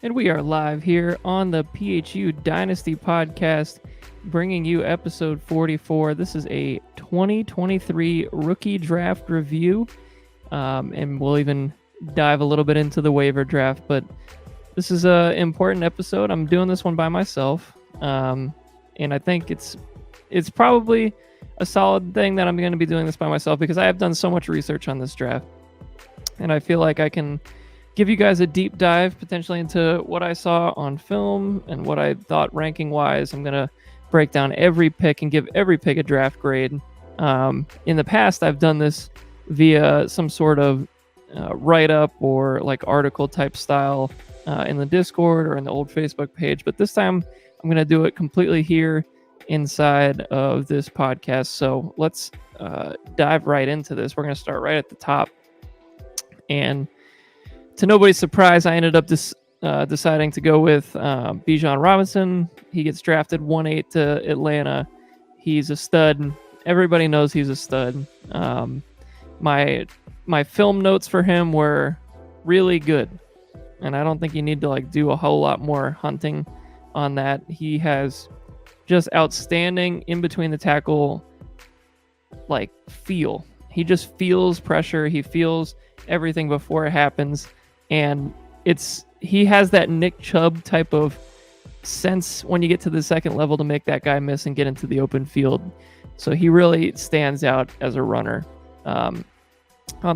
And we are live here on the PHU Dynasty podcast, bringing you episode 44. This is a 2023 rookie draft review, and we'll even dive a little bit into the waiver draft. But this is an important episode. I'm doing this one by myself, and I think it's probably a solid thing that I'm going to be doing this by myself because I have done so much research on this draft, and I feel like I can give you guys a deep dive potentially into what I saw on film and what I thought ranking wise. I'm going to break down every pick and give every pick a draft grade. In the past, I've done this via some sort of write up or like article type style in the Discord or in the old Facebook page. But this time, I'm going to do it completely here inside of this podcast. So let's dive right into this. We're going to start right at the top. And to nobody's surprise, I ended up deciding to go with Bijan Robinson. He gets drafted 1-8 to Atlanta. He's a stud. Everybody knows he's a stud. My film notes for him were really good, and I don't think you need to like do a whole lot more hunting on that. He has just outstanding in between the tackle like feel. He just feels pressure. He feels everything before it happens. And he has that Nick Chubb type of sense when you get to the second level to make that guy miss and get into the open field. So he really stands out as a runner. On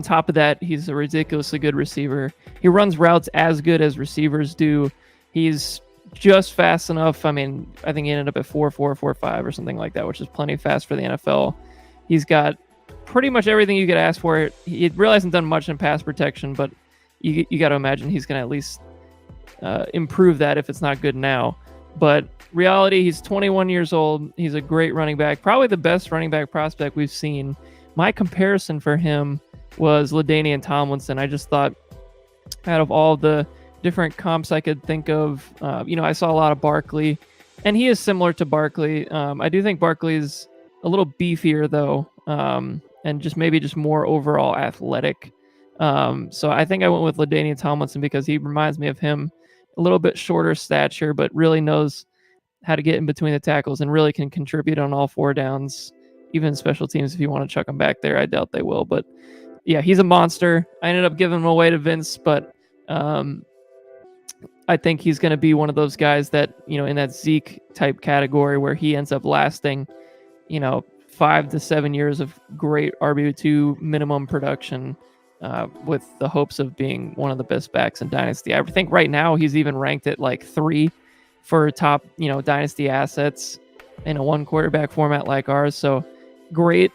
top of that, he's a ridiculously good receiver. He runs routes as good as receivers do. He's just fast enough. I mean, I think he ended up at 4.4, 4.5 or something like that, which is plenty fast for the NFL. He's got pretty much everything you could ask for. He really hasn't done much in pass protection, but you got to imagine he's going to at least improve that if it's not good now. But reality, he's 21 years old. He's a great running back, probably the best running back prospect we've seen. My comparison for him was LaDainian Tomlinson. I just thought out of all the different comps I could think of, I saw a lot of Barkley, and he is similar to Barkley. I do think Barkley is a little beefier, though, and just maybe just more overall athletic. So I think I went with LaDainian Tomlinson because he reminds me of him, a little bit shorter stature, but really knows how to get in between the tackles and really can contribute on all four downs, even special teams. If you want to chuck him back there, I doubt they will. But yeah, he's a monster. I ended up giving him away to Vince, but I think he's going to be one of those guys that, in that Zeke type category where he ends up lasting, 5 to 7 years of great RB2 minimum production. With the hopes of being one of the best backs in Dynasty. I think right now he's even ranked at like 3 for top, Dynasty assets in a one quarterback format like ours. So great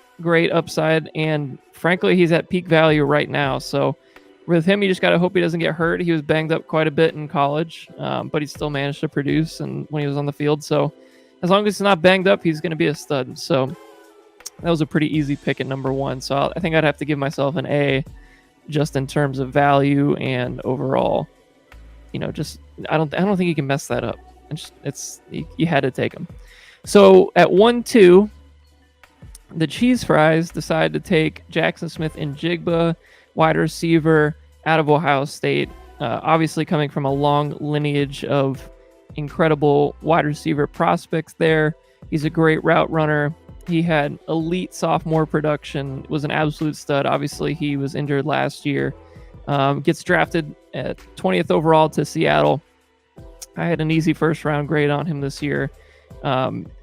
upside. And frankly, he's at peak value right now. So with him, you just got to hope he doesn't get hurt. He was banged up quite a bit in college, but he still managed to produce and when he was on the field. So as long as he's not banged up, he's going to be a stud. So that was a pretty easy pick at number 1. So I think I'd have to give myself an A, just in terms of value and overall, just I don't think you can mess that up. You had to take him. So at 1-2, the Cheese Fries decided to take Jackson Smith-Njigba, wide receiver out of Ohio State. Obviously coming from a long lineage of incredible wide receiver prospects there. He's a great route runner. He had elite sophomore production, was an absolute stud. Obviously, he was injured last year. Gets drafted at 20th overall to Seattle. I had an easy first round grade on him this year.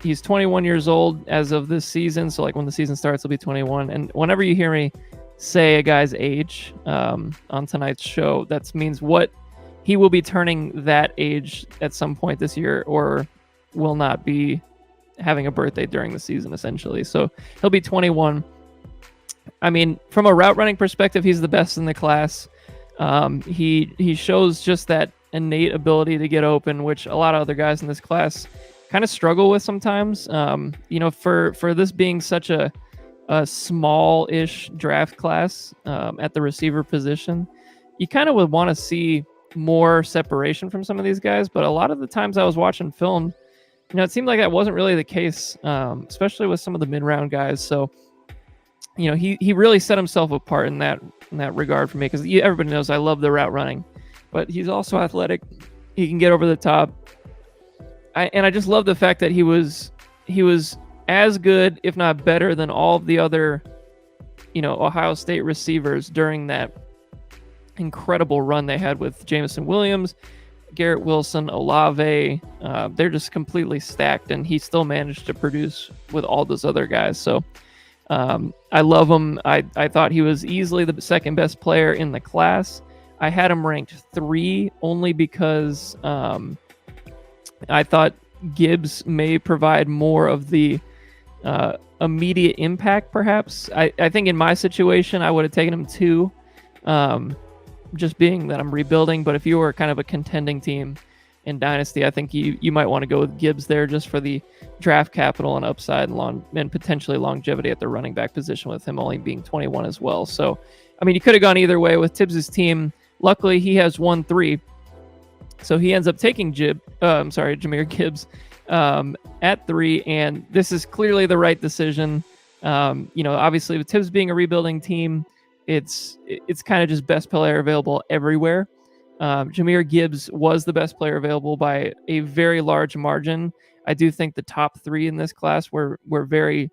He's 21 years old as of this season. So like when the season starts, he'll be 21. And whenever you hear me say a guy's age on tonight's show, that means what he will be turning that age at some point this year or will not be having a birthday during the season, essentially. So he'll be 21. I mean, from a route running perspective, he's the best in the class. He shows just that innate ability to get open, which a lot of other guys in this class kind of struggle with sometimes. For this being such a small-ish draft class at the receiver position, you kind of would want to see more separation from some of these guys. But a lot of the times I was watching film, it seemed like that wasn't really the case, especially with some of the mid-round guys. So, he really set himself apart in that regard for me because everybody knows I love the route running, but he's also athletic. He can get over the top. I just love the fact that he was as good, if not better, than all of the other, Ohio State receivers during that incredible run they had with Jameson Williams, Garrett Wilson, Olave. They're just completely stacked, and he still managed to produce with all those other guys. So I love him. I thought he was easily the second best player in the class. I had him ranked 3 only because I thought Gibbs may provide more of the immediate impact, perhaps. I think in my situation, I would have taken him 2, just being that I'm rebuilding. But if you were kind of a contending team in Dynasty, I think you might want to go with Gibbs there just for the draft capital and upside and potentially longevity at the running back position, with him only being 21 as well. So, I mean, you could have gone either way with Tibbs' team. Luckily, he has 1-3. So he ends up taking Jahmyr Gibbs at 3, and this is clearly the right decision. Obviously with Tibbs being a rebuilding team, it's kind of just best player available everywhere. Jahmyr Gibbs was the best player available by a very large margin. I do think the top 3 in this class were very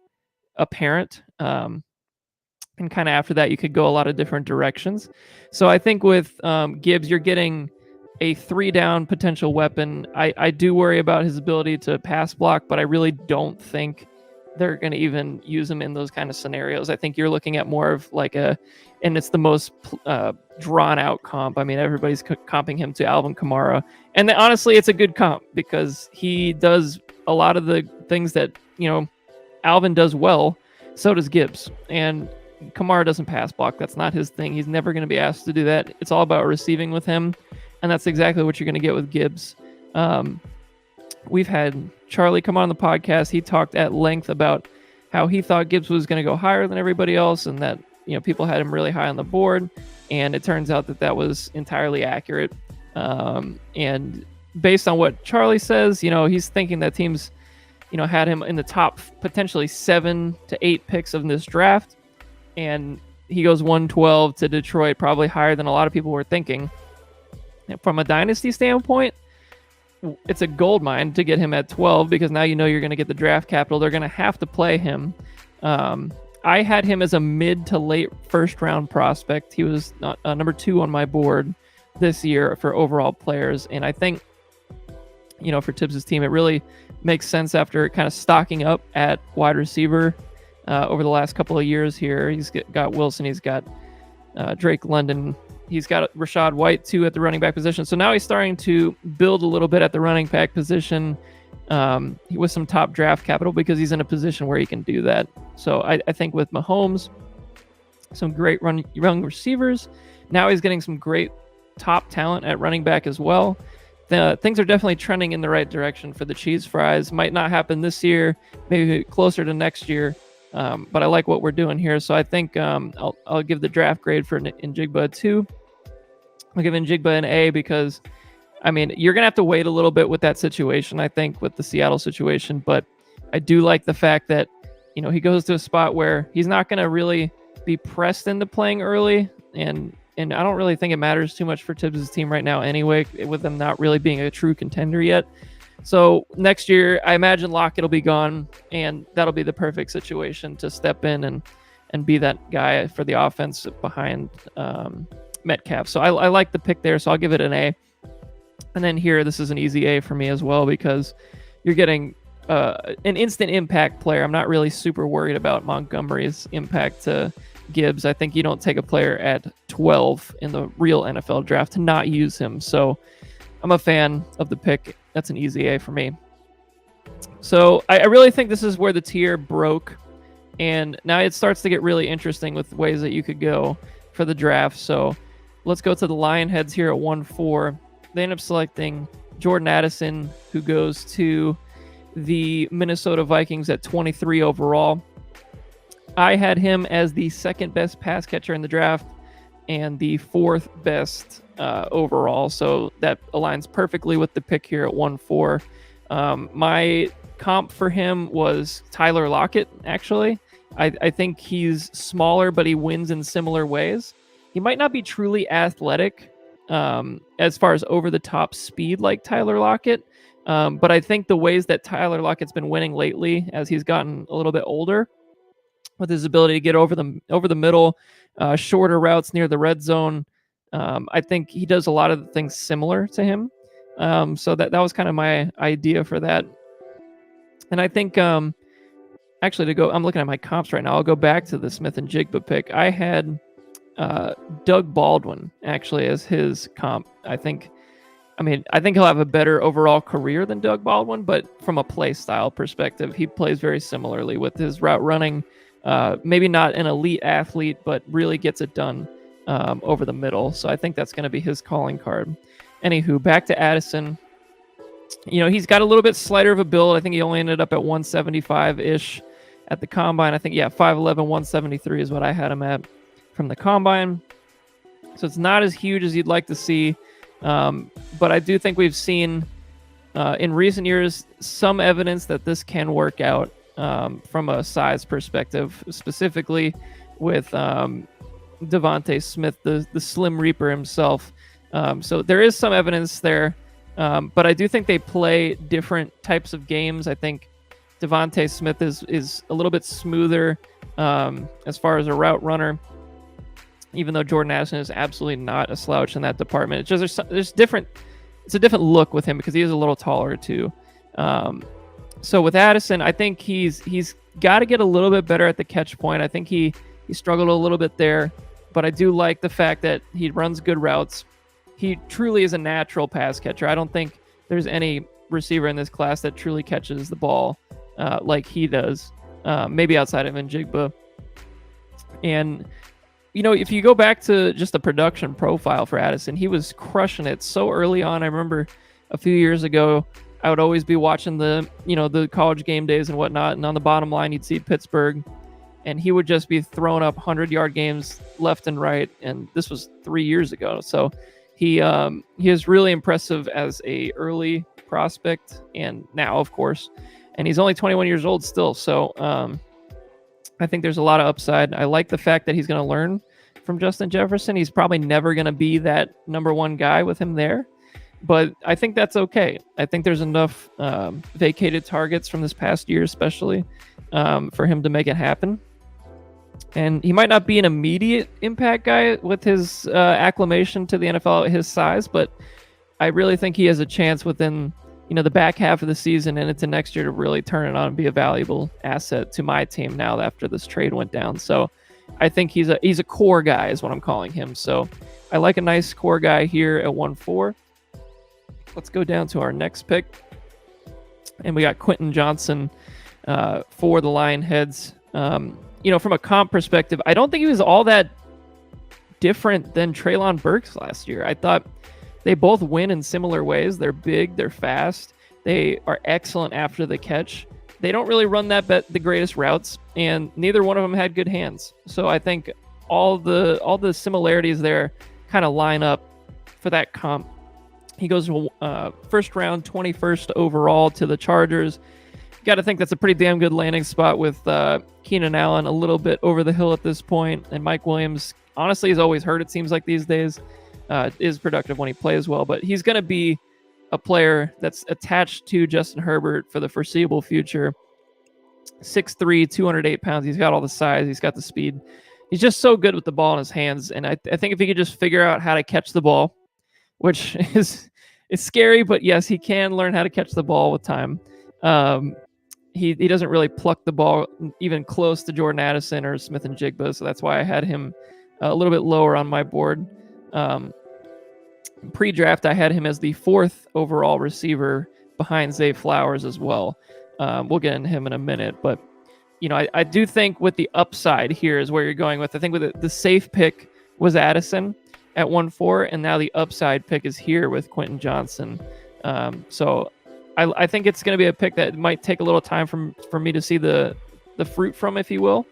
apparent. And kind of after that, you could go a lot of different directions. So I think with Gibbs, you're getting a 3-down potential weapon. I do worry about his ability to pass block, but I really don't think they're going to even use him in those kind of scenarios. I think you're looking at more of like and it's the most drawn out comp. I mean, everybody's comping him to Alvin Kamara. And honestly, it's a good comp because he does a lot of the things that, Alvin does well. So does Gibbs. And Kamara doesn't pass block. That's not his thing. He's never going to be asked to do that. It's all about receiving with him. And that's exactly what you're going to get with Gibbs. We've had Charlie come on the podcast. He talked at length about how he thought Gibbs was going to go higher than everybody else, and that people had him really high on the board. And it turns out that was entirely accurate. And based on what Charlie says, he's thinking that teams, had him in the top potentially 7 to 8 picks of this draft, and he goes 112 to Detroit, probably higher than a lot of people were thinking. From a dynasty standpoint, it's a gold mine to get him at 12 because now you're going to get the draft capital. They're going to have to play him. I had him as a mid to late first round prospect. He was number 2 on my board this year for overall players. And I think, for Tibbs' team, it really makes sense after kind of stocking up at wide receiver over the last couple of years here. He's got Wilson. He's got Drake London. He's got Rachaad White, too, at the running back position. So now he's starting to build a little bit at the running back position with some top draft capital because he's in a position where he can do that. So I think with Mahomes, some great young receivers. Now he's getting some great top talent at running back as well. Things are definitely trending in the right direction for the Cheese Fries. Might not happen this year, maybe closer to next year. But I like what we're doing here. So I think I'll give the draft grade for Njigba a 2. I'll give Njigba an A because, I mean, you're going to have to wait a little bit with that situation, I think, with the Seattle situation. But I do like the fact that, he goes to a spot where he's not going to really be pressed into playing early. And I don't really think it matters too much for Tibbs' team right now anyway, with them not really being a true contender yet. So next year, I imagine Lockett will be gone, and that'll be the perfect situation to step in and be that guy for the offense behind Metcalf. So I like the pick there, so I'll give it an A. And then here, this is an easy A for me as well because you're getting an instant impact player. I'm not really super worried about Montgomery's impact to Gibbs. I think you don't take a player at 12 in the real NFL draft to not use him. So I'm a fan of the pick. That's an easy A for me. So I really think this is where the tier broke. And now it starts to get really interesting with ways that you could go for the draft. So let's go to the Lionheads here at 1-4. They end up selecting Jordan Addison, who goes to the Minnesota Vikings at 23 overall. I had him as the second best pass catcher in the draft and the 4th best overall. So that aligns perfectly with the pick here at 1-4. My comp for him was Tyler Lockett, actually. I think he's smaller, but he wins in similar ways. He might not be truly athletic, as far as over the top speed like Tyler Lockett. But I think the ways that Tyler Lockett's been winning lately, as he's gotten a little bit older, with his ability to get over the middle, shorter routes near the red zone, I think he does a lot of things similar to him. So that was kind of my idea for that. And I think actually I'm looking at my comps right now. I'll go back to the Smith-Njigba pick. I had Doug Baldwin actually as his comp. I think he'll have a better overall career than Doug Baldwin, but from a play style perspective, he plays very similarly with his route running. Maybe not an elite athlete, but really gets it done over the middle. So I think that's going to be his calling card. Anywho, back to Addison. He's got a little bit slighter of a build. I think he only ended up at 175-ish at the combine. I think, 5'11", 173 is what I had him at from the combine. So it's not as huge as you'd like to see. But I do think we've seen in recent years some evidence that this can work out from a size perspective, specifically with Devontae Smith, the Slim Reaper himself. So there is some evidence there, but I do think they play different types of games. I think Devontae Smith is a little bit smoother as far as a route runner, even though Jordan Addison is absolutely not a slouch in that department. It's just there's different. It's a different look with him because he is a little taller too. So with Addison, I think he's got to get a little bit better at the catch point. I think he struggled a little bit there, but I do like the fact that he runs good routes. He truly is a natural pass catcher. I don't think there's any receiver in this class that truly catches the ball like he does, maybe outside of Njigba. And, if you go back to just the production profile for Addison, he was crushing it so early on. I remember a few years ago, I would always be watching the college game days and whatnot. And on the bottom line, you'd see Pittsburgh, and he would just be throwing up 100-yard games left and right. And this was 3 years ago. So he is really impressive as a early prospect, and now, of course, and he's only 21 years old still. So I think there's a lot of upside. I like the fact that he's going to learn from Justin Jefferson. He's probably never going to be that number one guy with him there, but I think that's okay. I think there's enough vacated targets from this past year, especially for him to make it happen. And he might not be an immediate impact guy with his acclimation to the NFL at his size, but I really think he has a chance within the back half of the season and into next year to really turn it on and be a valuable asset to my team now after this trade went down. So I think he's a core guy is what I'm calling him. So I like a nice core guy here at 1-4. Let's go down to our next pick. And we got Quentin Johnson for the Lionheads. From a comp perspective, I don't think he was all that different than Treylon Burks last year. I thought they both win in similar ways. They're big, they're fast, they are excellent after the catch. They don't really run the greatest routes, and neither one of them had good hands. So I think all the similarities there kind of line up for that comp. He goes first round, 21st overall to the Chargers. Got to think that's a pretty damn good landing spot with Keenan Allen a little bit over the hill at this point, and Mike Williams honestly is always hurt, it seems like these days. Is productive when he plays well, but he's going to be a player that's attached to Justin Herbert for the foreseeable future. 6'3", 208 pounds. He's got all the size. He's got the speed. He's just so good with the ball in his hands, and I think if he could just figure out how to catch the ball, which is scary, but yes, he can learn how to catch the ball with time. He doesn't really pluck the ball even close to Jordan Addison or Smith-Njigba, so that's why I had him a little bit lower on my board. Pre-draft, I had him as the 4th overall receiver behind Zay Flowers as well. We'll get into him in a minute, but I do think with the upside here is where you're going with. I think with the safe pick was Addison at 1-4, and now the upside pick is here with Quentin Johnson. So I think it's going to be a pick that might take a little time for me to see the fruit from, if you will.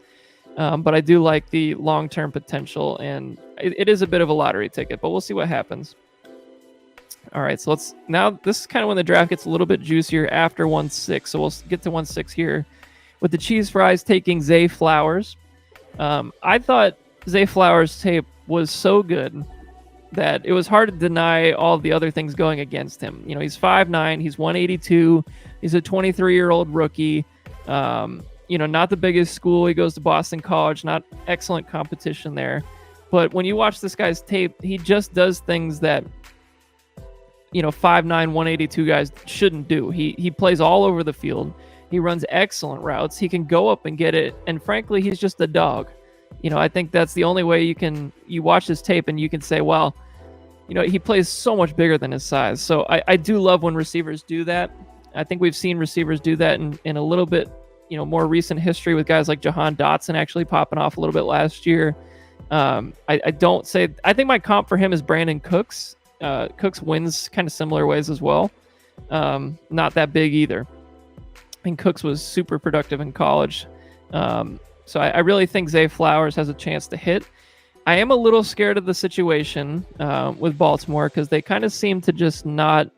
But I do like the long-term potential, and it is a bit of a lottery ticket, but we'll see what happens. All right, so this is kind of when the draft gets a little bit juicier after 1-6, so we'll get to 1-6 here with the Cheese Fries taking Zay Flowers. I thought Zay Flowers' tape was so good that it was hard to deny all of the other things going against him. You know, he's 5'9", he's 182, he's a 23-year-old rookie. You know, not the biggest school. He goes to Boston College, not excellent competition there. But when you watch this guy's tape, he just does things that, you know, 5'9", 182 guys shouldn't do. He plays all over the field. He runs excellent routes. He can go up and get it. And frankly, he's just a dog. You know, I think that's the only way you watch this tape and you can say, well, you know, he plays so much bigger than his size. So I do love when receivers do that. I think we've seen receivers do that in a little bit, you know, more recent history with guys like Jahan Dotson actually popping off a little bit last year. I think my comp for him is Brandon Cooks. Cooks wins kind of similar ways as well. Not that big either. I think Cooks was super productive in college. So I really think Zay Flowers has a chance to hit. I am a little scared of the situation with Baltimore because they kind of seem to just not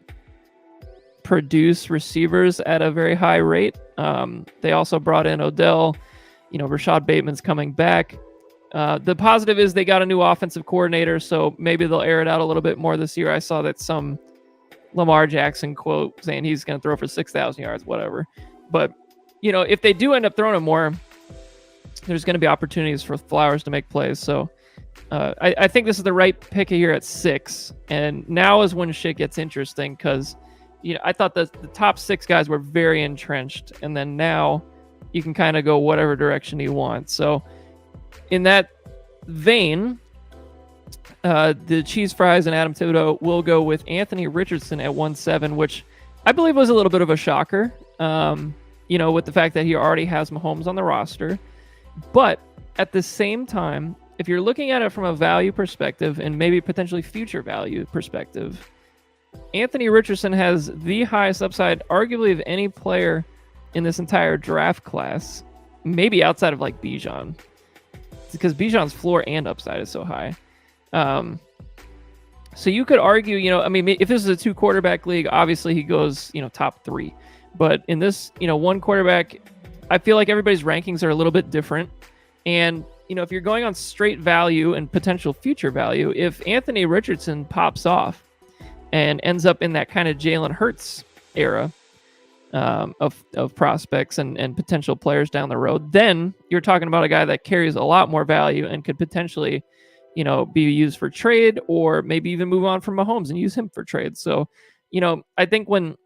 produce receivers at a very high rate. They also brought in Odell. You know, Rashad Bateman's coming back. The positive is they got a new offensive coordinator, so maybe they'll air it out a little bit more this year. I saw that some Lamar Jackson quote saying he's going to throw for 6,000 yards, whatever. But, you know, if they do end up throwing it more, there's going to be opportunities for Flowers to make plays. So I think this is the right pick here at 6. And now is when shit gets interesting because, you know, I thought the top 6 guys were very entrenched. And then now you can kind of go whatever direction you want. So in that vein, the Cheese Fries and Adam Thibodeau will go with Anthony Richardson at 1.7, which I believe was a little bit of a shocker, you know, with the fact that he already has Mahomes on the roster. But at the same time, if you're looking at it from a value perspective and maybe potentially future value perspective, Anthony Richardson has the highest upside, arguably, of any player in this entire draft class, maybe outside of like Bijan, because Bijan's floor and upside is so high. So you could argue, you know, I mean, if this is a 2 quarterback league, obviously he goes, you know, top 3. But in this, you know, 1 quarterback, I feel like everybody's rankings are a little bit different. And, you know, if you're going on straight value and potential future value, if Anthony Richardson pops off and ends up in that kind of Jalen Hurts era of prospects and potential players down the road, then you're talking about a guy that carries a lot more value and could potentially, you know, be used for trade or maybe even move on from Mahomes and use him for trade. So, you know, I think when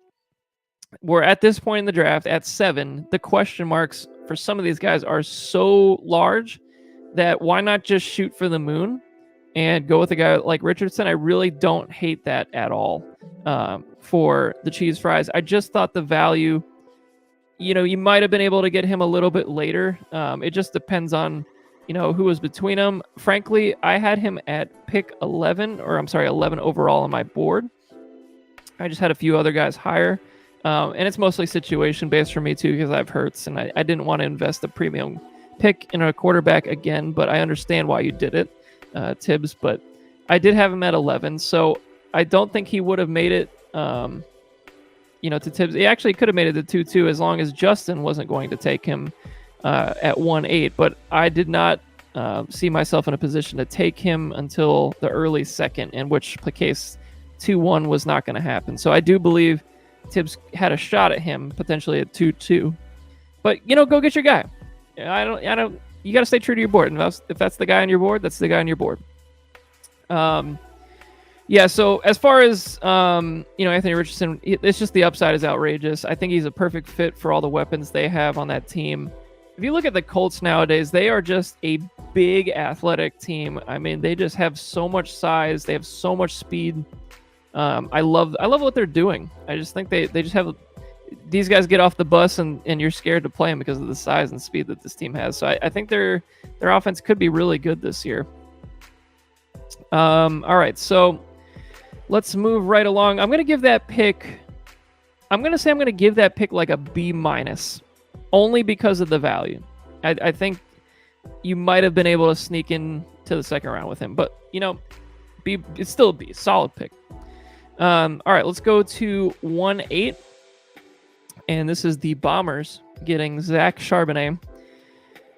we're at this point in the draft at 7, the question marks for some of these guys are so large that why not just shoot for the moon and go with a guy like Richardson? I really don't hate that at all for the Cheese Fries. I just thought the value, you know, you might have been able to get him a little bit later. It just depends on, you know, who was between them. Frankly, I had him at pick 11 overall on my board. I just had a few other guys higher. And it's mostly situation based for me too, because I have Hurts and I didn't want to invest a premium pick in a quarterback again, but I understand why you did it, Tibbs. But I did have him at 11, so I don't think he would have made it, you know, to Tibbs. He actually could have made it to 2-2 as long as Justin wasn't going to take him at 1.8. But I did not see myself in a position to take him until the early second, in which case 2-1 was not going to happen. So I do believe Tibbs had a shot at him potentially at 2-2, but you know, go get your guy. I don't. You got to stay true to your board, and if that's the guy on your board, that's the guy on your board. Yeah. So as far as you know, Anthony Richardson, it's just the upside is outrageous. I think he's a perfect fit for all the weapons they have on that team. If you look at the Colts nowadays, they are just a big athletic team. I mean, they just have so much size. They have so much speed. I love what they're doing. I just think they just have these guys get off the bus and you're scared to play them because of the size and speed that this team has. So I think their offense could be really good this year. All right, so let's move right along. I'm gonna give that pick like a B-, only because of the value. I think you might have been able to sneak in to the second round with him, but you know, it's still a B, solid pick. All right, let's go to 1.8. And this is the Bombers getting Zach Charbonnet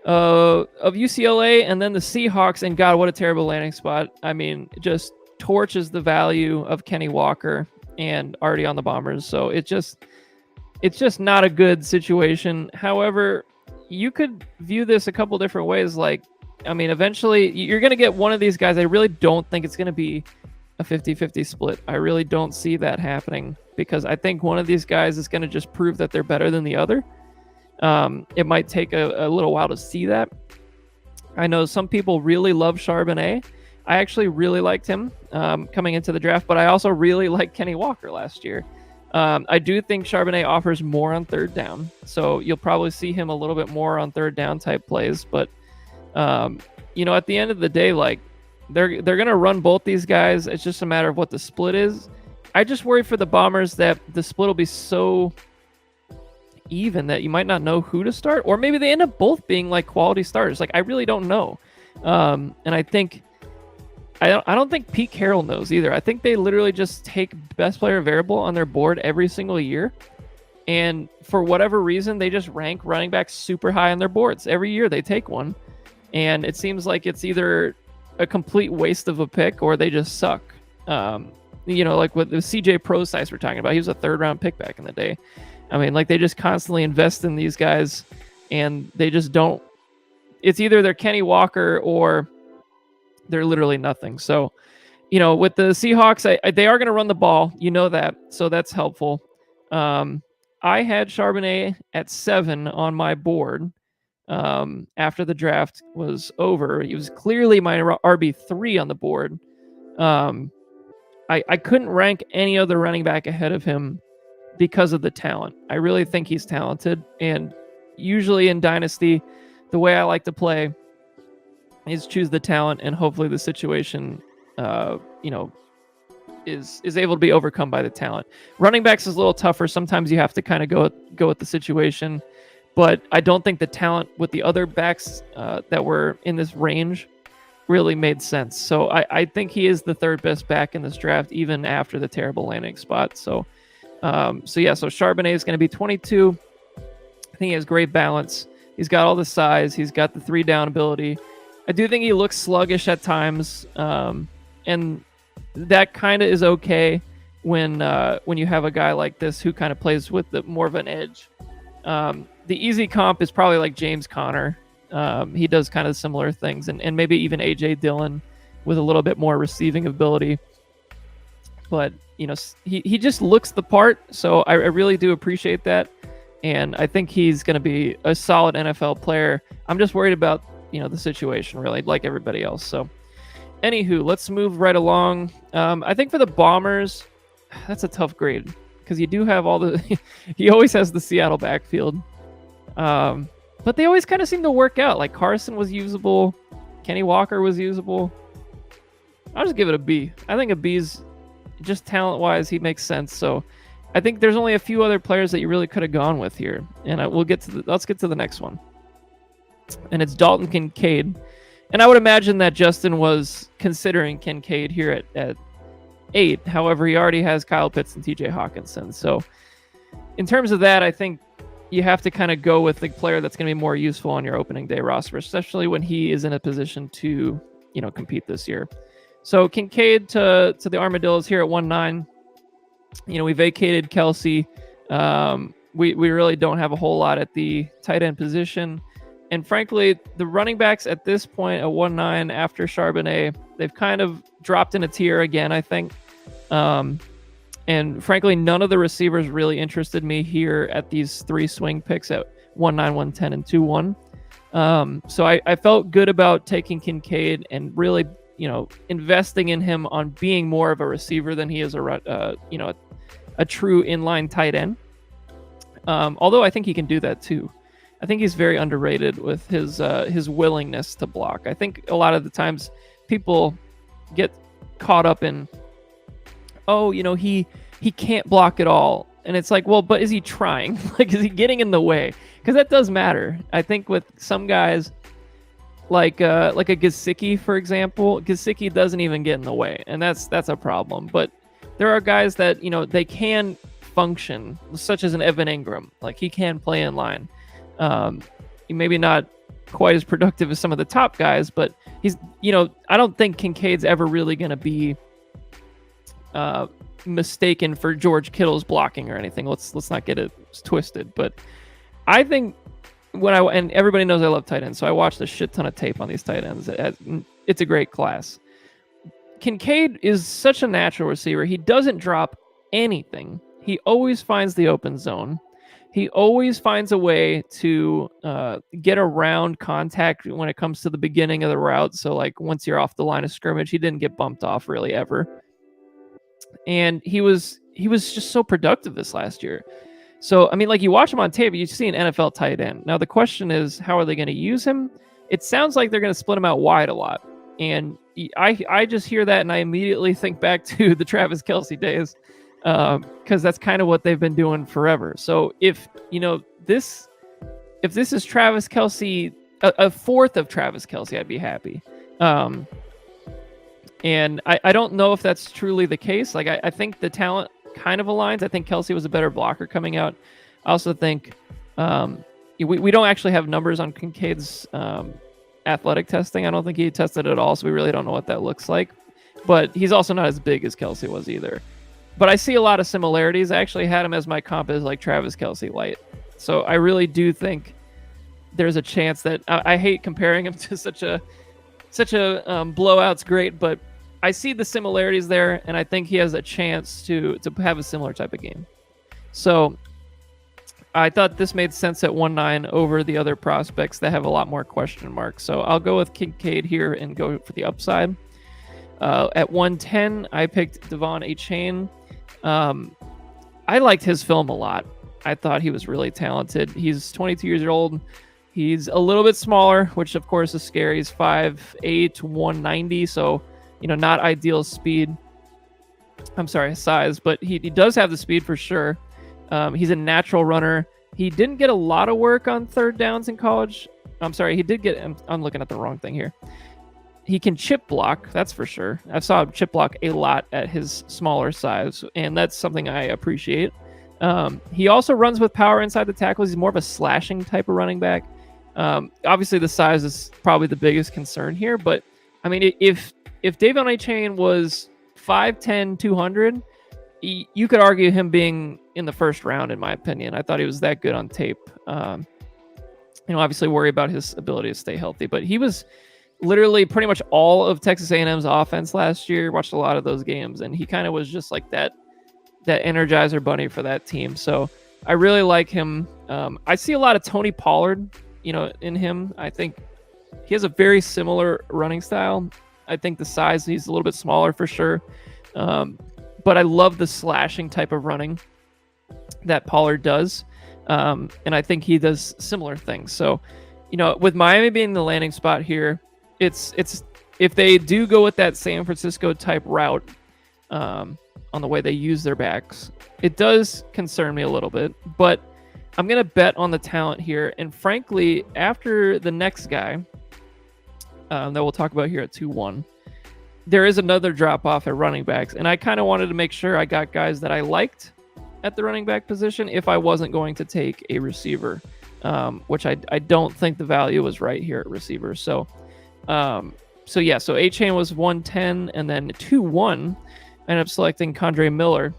of UCLA, and then the Seahawks. And God, what a terrible landing spot. I mean, just torches the value of Kenny Walker and already on the Bombers. So it's just not a good situation. However, you could view this a couple different ways. Like, I mean, eventually you're going to get one of these guys. I really don't think it's going to be a 50-50 split. I really don't see that happening because I think one of these guys is going to just prove that they're better than the other. It might take a little while to see that. I know some people really love Charbonnet. I actually really liked him coming into the draft, but I also really liked Kenny Walker last year. I do think Charbonnet offers more on third down, so you'll probably see him a little bit more on third down type plays. But at the end of the day, like they're gonna run both these guys. It's just a matter of what the split is. I just worry for the Bombers that the split will be so even that you might not know who to start, or maybe they end up both being like quality starters. Like I really don't know, and I don't think Pete Carroll knows either. I think they literally just take best player variable on their board every single year, and for whatever reason, they just rank running backs super high on their boards every year. They take one, and it seems like it's either a complete waste of a pick or they just suck. Like what the CJ Prosise we're talking about, he was a third-round pick back in the day. I mean, like they just constantly invest in these guys, and they just don't. It's either they're Kenny Walker or they're literally nothing. So, with the Seahawks, they are going to run the ball. You know that, so that's helpful. I had Charbonnet at 7 on my board after the draft was over. He was clearly my RB3 on the board. I couldn't rank any other running back ahead of him because of the talent. I really think he's talented, and usually in Dynasty, the way I like to play is choose the talent, and hopefully the situation, is able to be overcome by the talent. Running backs is a little tougher. Sometimes you have to kind of go with the situation, but I don't think the talent with the other backs that were in this range really made sense. So I think he is the third best back in this draft, even after the terrible landing spot. So Charbonnet is going to be 22. I think he has great balance. He's got all the size. He's got the 3-down ability. I do think he looks sluggish at times, and that kind of is okay when you have a guy like this who kind of plays with more of an edge. The easy comp is probably like James Conner. He does kind of similar things, and maybe even A.J. Dillon with a little bit more receiving ability. But, he just looks the part, so I really do appreciate that. And I think he's going to be a solid NFL player. I'm just worried about, the situation, really, like everybody else. So, anywho, let's move right along. I think for the Bombers, that's a tough grade because you do have all the he always has the Seattle backfield. But they always kind of seem to work out. Like Carson was usable. Kenny Walker was usable. I'll just give it a B. I think a B's just talent-wise, he makes sense. So I think there's only a few other players that you really could have gone with here. And let's get to the next one. And it's Dalton Kincaid. And I would imagine that Justin was considering Kincaid here at 8. However, he already has Kyle Pitts and TJ Hawkinson. So in terms of that, I think you have to kind of go with the player that's going to be more useful on your opening day roster, especially when he is in a position to, compete this year. So Kincaid to the Armadillos here at 1-9. We vacated Kelsey. We really don't have a whole lot at the tight end position. And frankly, the running backs at this point at 1-9 after Charbonnet, they've kind of dropped in a tier again, I think. And frankly, none of the receivers really interested me here at these 3 swing picks at 1-9, 1-10, and 2-1. So I felt good about taking Kincaid and really, investing in him on being more of a receiver than he is a true inline tight end. Although I think he can do that too. I think he's very underrated with his willingness to block. I think a lot of the times people get caught up in, he can't block at all. And it's like, well, but is he trying? Like, is he getting in the way? Because that does matter. I think with some guys, like a Gesicki, for example, Gesicki doesn't even get in the way. And that's a problem. But there are guys that, they can function, such as an Evan Ingram. Like, he can play in line. Maybe not quite as productive as some of the top guys, but he's, I don't think Kincaid's ever really going to be mistaken for George Kittle's blocking or anything. Let's not get it twisted. But I think and everybody knows I love tight ends, so I watched a shit ton of tape on these tight ends. It's a great class. Kincaid is such a natural receiver. He doesn't drop anything. He always finds the open zone. He always finds a way to get around contact when it comes to the beginning of the route. So, like, once you're off the line of scrimmage, he didn't get bumped off really ever. And he was just so productive this last year. So, I mean, like, you watch him on tape, you see an NFL tight end. Now, the question is, how are they going to use him? It sounds like they're going to split him out wide a lot. And I just hear that and I immediately think back to the Travis Kelce days, because that's kind of what they've been doing forever. So if this is Travis Kelce, a fourth of Travis Kelce, I'd be happy. And I don't know if that's truly the case. Like, I think the talent kind of aligns. I think Kelce was a better blocker coming out. I also think we don't actually have numbers on Kincaid's athletic testing. I don't think he tested at all, so we really don't know what that looks like. But he's also not as big as Kelce was either. But I see a lot of similarities. I actually had him as my comp as like Travis Kelce light. So I really do think there's a chance that I hate comparing him to such a blowout's great, but I see the similarities there, and I think he has a chance to have a similar type of game. So I thought this made sense at 1.9 over the other prospects that have a lot more question marks. So I'll go with Kincaid here and go for the upside. At 110, I picked Devon Achane. I liked his film a lot. I thought he was really talented. He's 22 years old. He's a little bit smaller, which of course is scary. He's 5'8", 190, so not ideal speed. I'm sorry, size, but he does have the speed for sure. He's a natural runner. He didn't get a lot of work on third downs in college. I'm sorry, he did get. I'm looking at the wrong thing here. He can chip block, that's for sure. I saw him chip block a lot at his smaller size, and that's something I appreciate. He also runs with power inside the tackles. He's more of a slashing type of running back. Obviously, the size is probably the biggest concern here, but I mean, if Devon Achane was 5'10", 200, you could argue him being in the first round, in my opinion. I thought he was that good on tape. Obviously worry about his ability to stay healthy, but he was literally pretty much all of Texas A&M's offense last year. Watched a lot of those games, and he kind of was just like that energizer bunny for that team. So I really like him. I see a lot of Tony Pollard, in him. I think he has a very similar running style. I think the size, he's a little bit smaller for sure. But I love the slashing type of running that Pollard does. And I think he does similar things. So, with Miami being the landing spot here, it's if they do go with that San Francisco type route on the way they use their backs, it does concern me a little bit. But I'm going to bet on the talent here. And frankly, after the next guy that we'll talk about here at 2-1, there is another drop-off at running backs. And I kind of wanted to make sure I got guys that I liked at the running back position if I wasn't going to take a receiver, which I don't think the value was right here at receiver. So Achane was 110, and then 2-1, I ended up selecting Kendre Miller.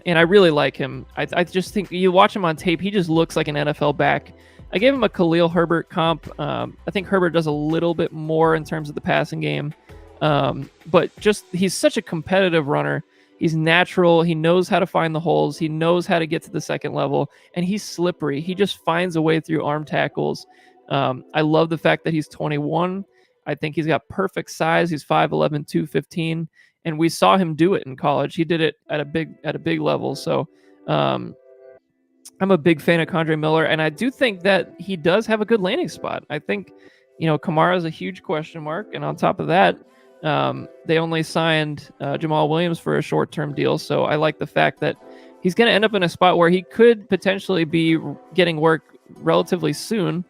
And I really like him. I just think you watch him on tape, he just looks like an NFL back. I gave him a Khalil Herbert comp. I think Herbert does a little bit more in terms of the passing game. But just he's such a competitive runner. He's natural. He knows how to find the holes. He knows how to get to the second level. And he's slippery. He just finds a way through arm tackles. I love the fact that he's 21. I think he's got perfect size. He's 5'11", 215. And we saw him do it in college. He did it at a big level. So I'm a big fan of Kendre Miller, and I do think that he does have a good landing spot. I think, Kamara is a huge question mark, and on top of that, they only signed Jamal Williams for a short-term deal. So I like the fact that he's going to end up in a spot where he could potentially be getting work relatively soon.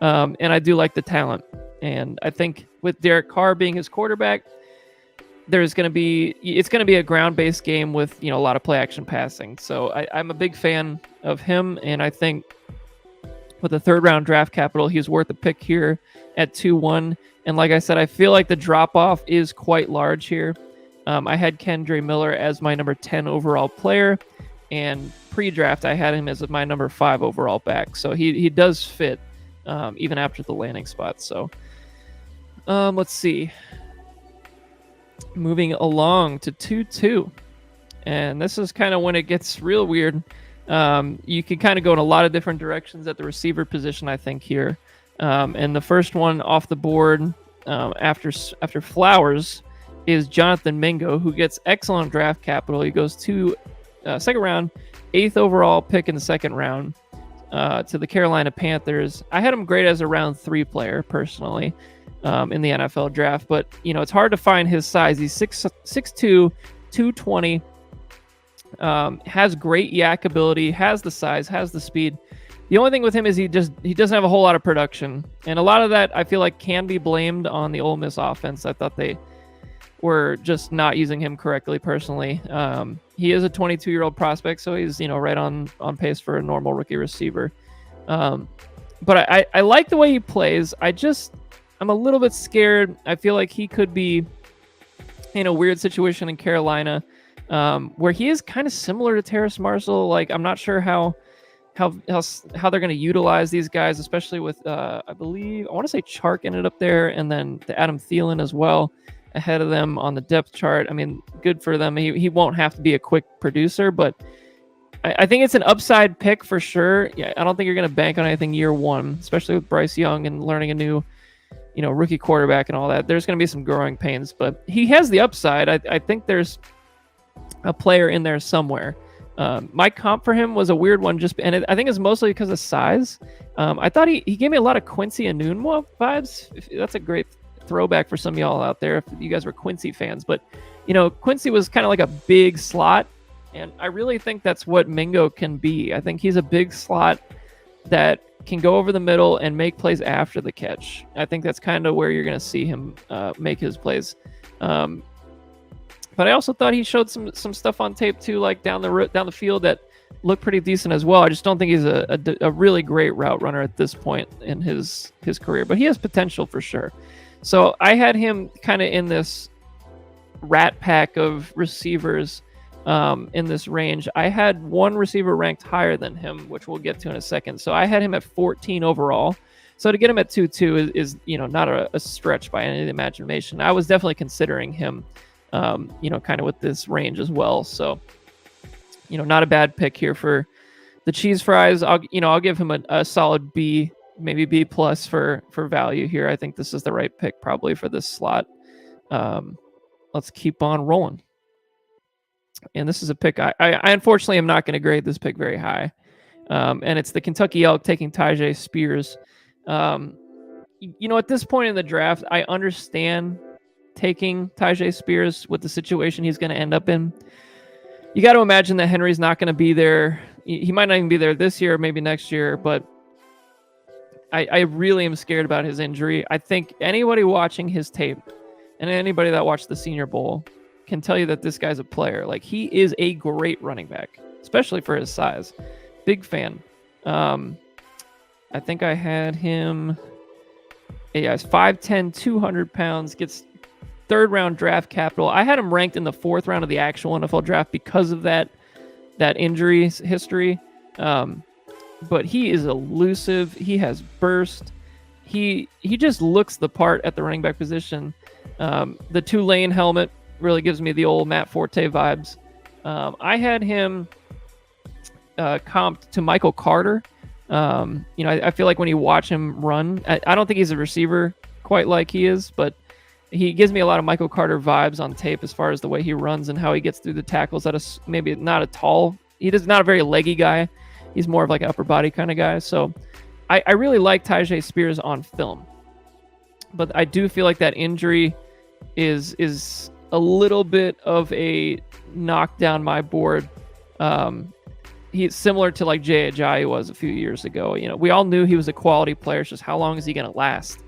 And I do like the talent. And I think with Derek Carr being his quarterback, it's going to be a ground-based game with, a lot of play action passing. So I'm a big fan of him. And I think with the third round draft capital, he's worth a pick here at 2-1. And like I said, I feel like the drop off is quite large here. I had Kendre Miller as my number 10 overall player, and pre-draft I had him as my number 5 overall back. So he does fit even after the landing spot. So let's see. Moving along to 2-2. And this is kind of when it gets real weird. You can kind of go in a lot of different directions at the receiver position, I think, here. And the first one off the board after Flowers is Jonathan Mingo, who gets excellent draft capital. He goes to second round, 8th overall pick in the second round to the Carolina Panthers. I had him grade as a round 3 player, personally, in the NFL draft. But, it's hard to find his size. He's 6'2", 220, has great yak ability, has the size, has the speed. The only thing with him is he doesn't have a whole lot of production, and a lot of that I feel like can be blamed on the Ole Miss offense. I thought they were just not using him correctly. Personally, he is a 22-year-old prospect, so he's right on pace for a normal rookie receiver. But I like the way he plays. I'm a little bit scared. I feel like he could be in a weird situation in Carolina, where he is kind of similar to Terrace Marshall. Like, I'm not sure how they're going to utilize these guys, especially with I want to say Chark ended up there, and then the Adam Thielen as well ahead of them on the depth chart. I mean, good for them. He won't have to be a quick producer, but I think it's an upside pick for sure. Yeah, I don't think you're going to bank on anything year one, especially with Bryce Young and learning a new rookie quarterback and all that. There's going to be some growing pains, but he has the upside. I think there's a player in there somewhere. My comp for him was a weird one, I think it's mostly because of size. I thought he gave me a lot of Quincy Enunwa vibes. That's a great throwback for some of y'all out there if you guys were Quincy fans. But Quincy was kind of like a big slot, and I really think that's what Mingo can be. I think he's a big slot that can go over the middle and make plays after the catch. I think that's kind of where you're going to see him make his plays. But I also thought he showed some stuff on tape too, like down the field, that looked pretty decent as well. I just don't think he's a really great route runner at this point in his career, but he has potential for sure. So I had him kind of in this rat pack of receivers in this range. I had one receiver ranked higher than him, which we'll get to in a second. So I had him at 14 overall. So to get him at 2-2 is not a stretch by any imagination. I was definitely considering him, kind of with this range as well. So, not a bad pick here for the cheese fries. I'll give him a solid B, maybe B plus for value here. I think this is the right pick probably for this slot. Let's keep on rolling. And this is a pick I unfortunately am not going to grade this pick very high. And it's the Kentucky Elk taking Tyjae Spears. At this point in the draft, I understand taking Tyjae Spears with the situation he's going to end up in. You got to imagine that Henry's not going to be there. He might not even be there this year, maybe next year, but I really am scared about his injury. I think anybody watching his tape and anybody that watched the Senior Bowl can tell you that this guy's a player. Like, he is a great running back, especially for his size. Big fan. I think I had him. Yeah, he's 5'10", 200 pounds, gets third round draft capital. I had him ranked in the 4th round of the actual NFL draft because of that injury history. But he is elusive. He has burst. He just looks the part at the running back position. The Tulane helmet really gives me the old Matt Forte vibes. I had him comped to Michael Carter. I feel like when you watch him run, I don't think he's a receiver quite like he is, but he gives me a lot of Michael Carter vibes on tape as far as the way he runs and how he gets through the tackles. Maybe not a tall. He's not a very leggy guy. He's more of like an upper body kind of guy. So I really like Tyjae Spears on film, but I do feel like that injury is a little bit of a knock down my board. He's similar to like Jay Ajayi was a few years ago. We all knew he was a quality player. It's just how long is he going to last?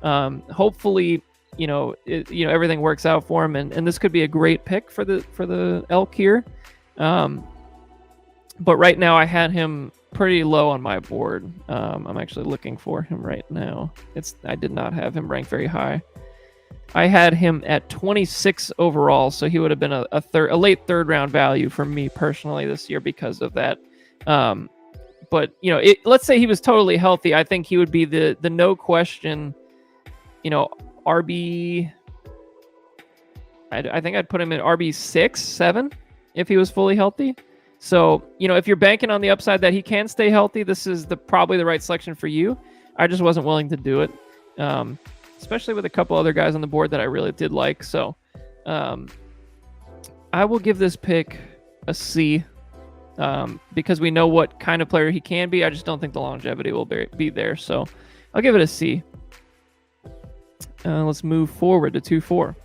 Hopefully, everything works out for him, and this could be a great pick for the Elk here. But right now I had him pretty low on my board. I'm actually looking for him right now. I did not have him ranked very high. I had him at 26 overall, so he would have been a late third round value for me personally this year because of that. But let's say he was totally healthy, I think he would be the no question, RB. I think I'd put him in RB 6, 7 if he was fully healthy. So if you're banking on the upside that he can stay healthy, this is probably the right selection for you. I just wasn't willing to do it. Especially with a couple other guys on the board that I really did like. So I will give this pick a C because we know what kind of player he can be. I just don't think the longevity will be there. So I'll give it a C. Let's move forward to 2-4.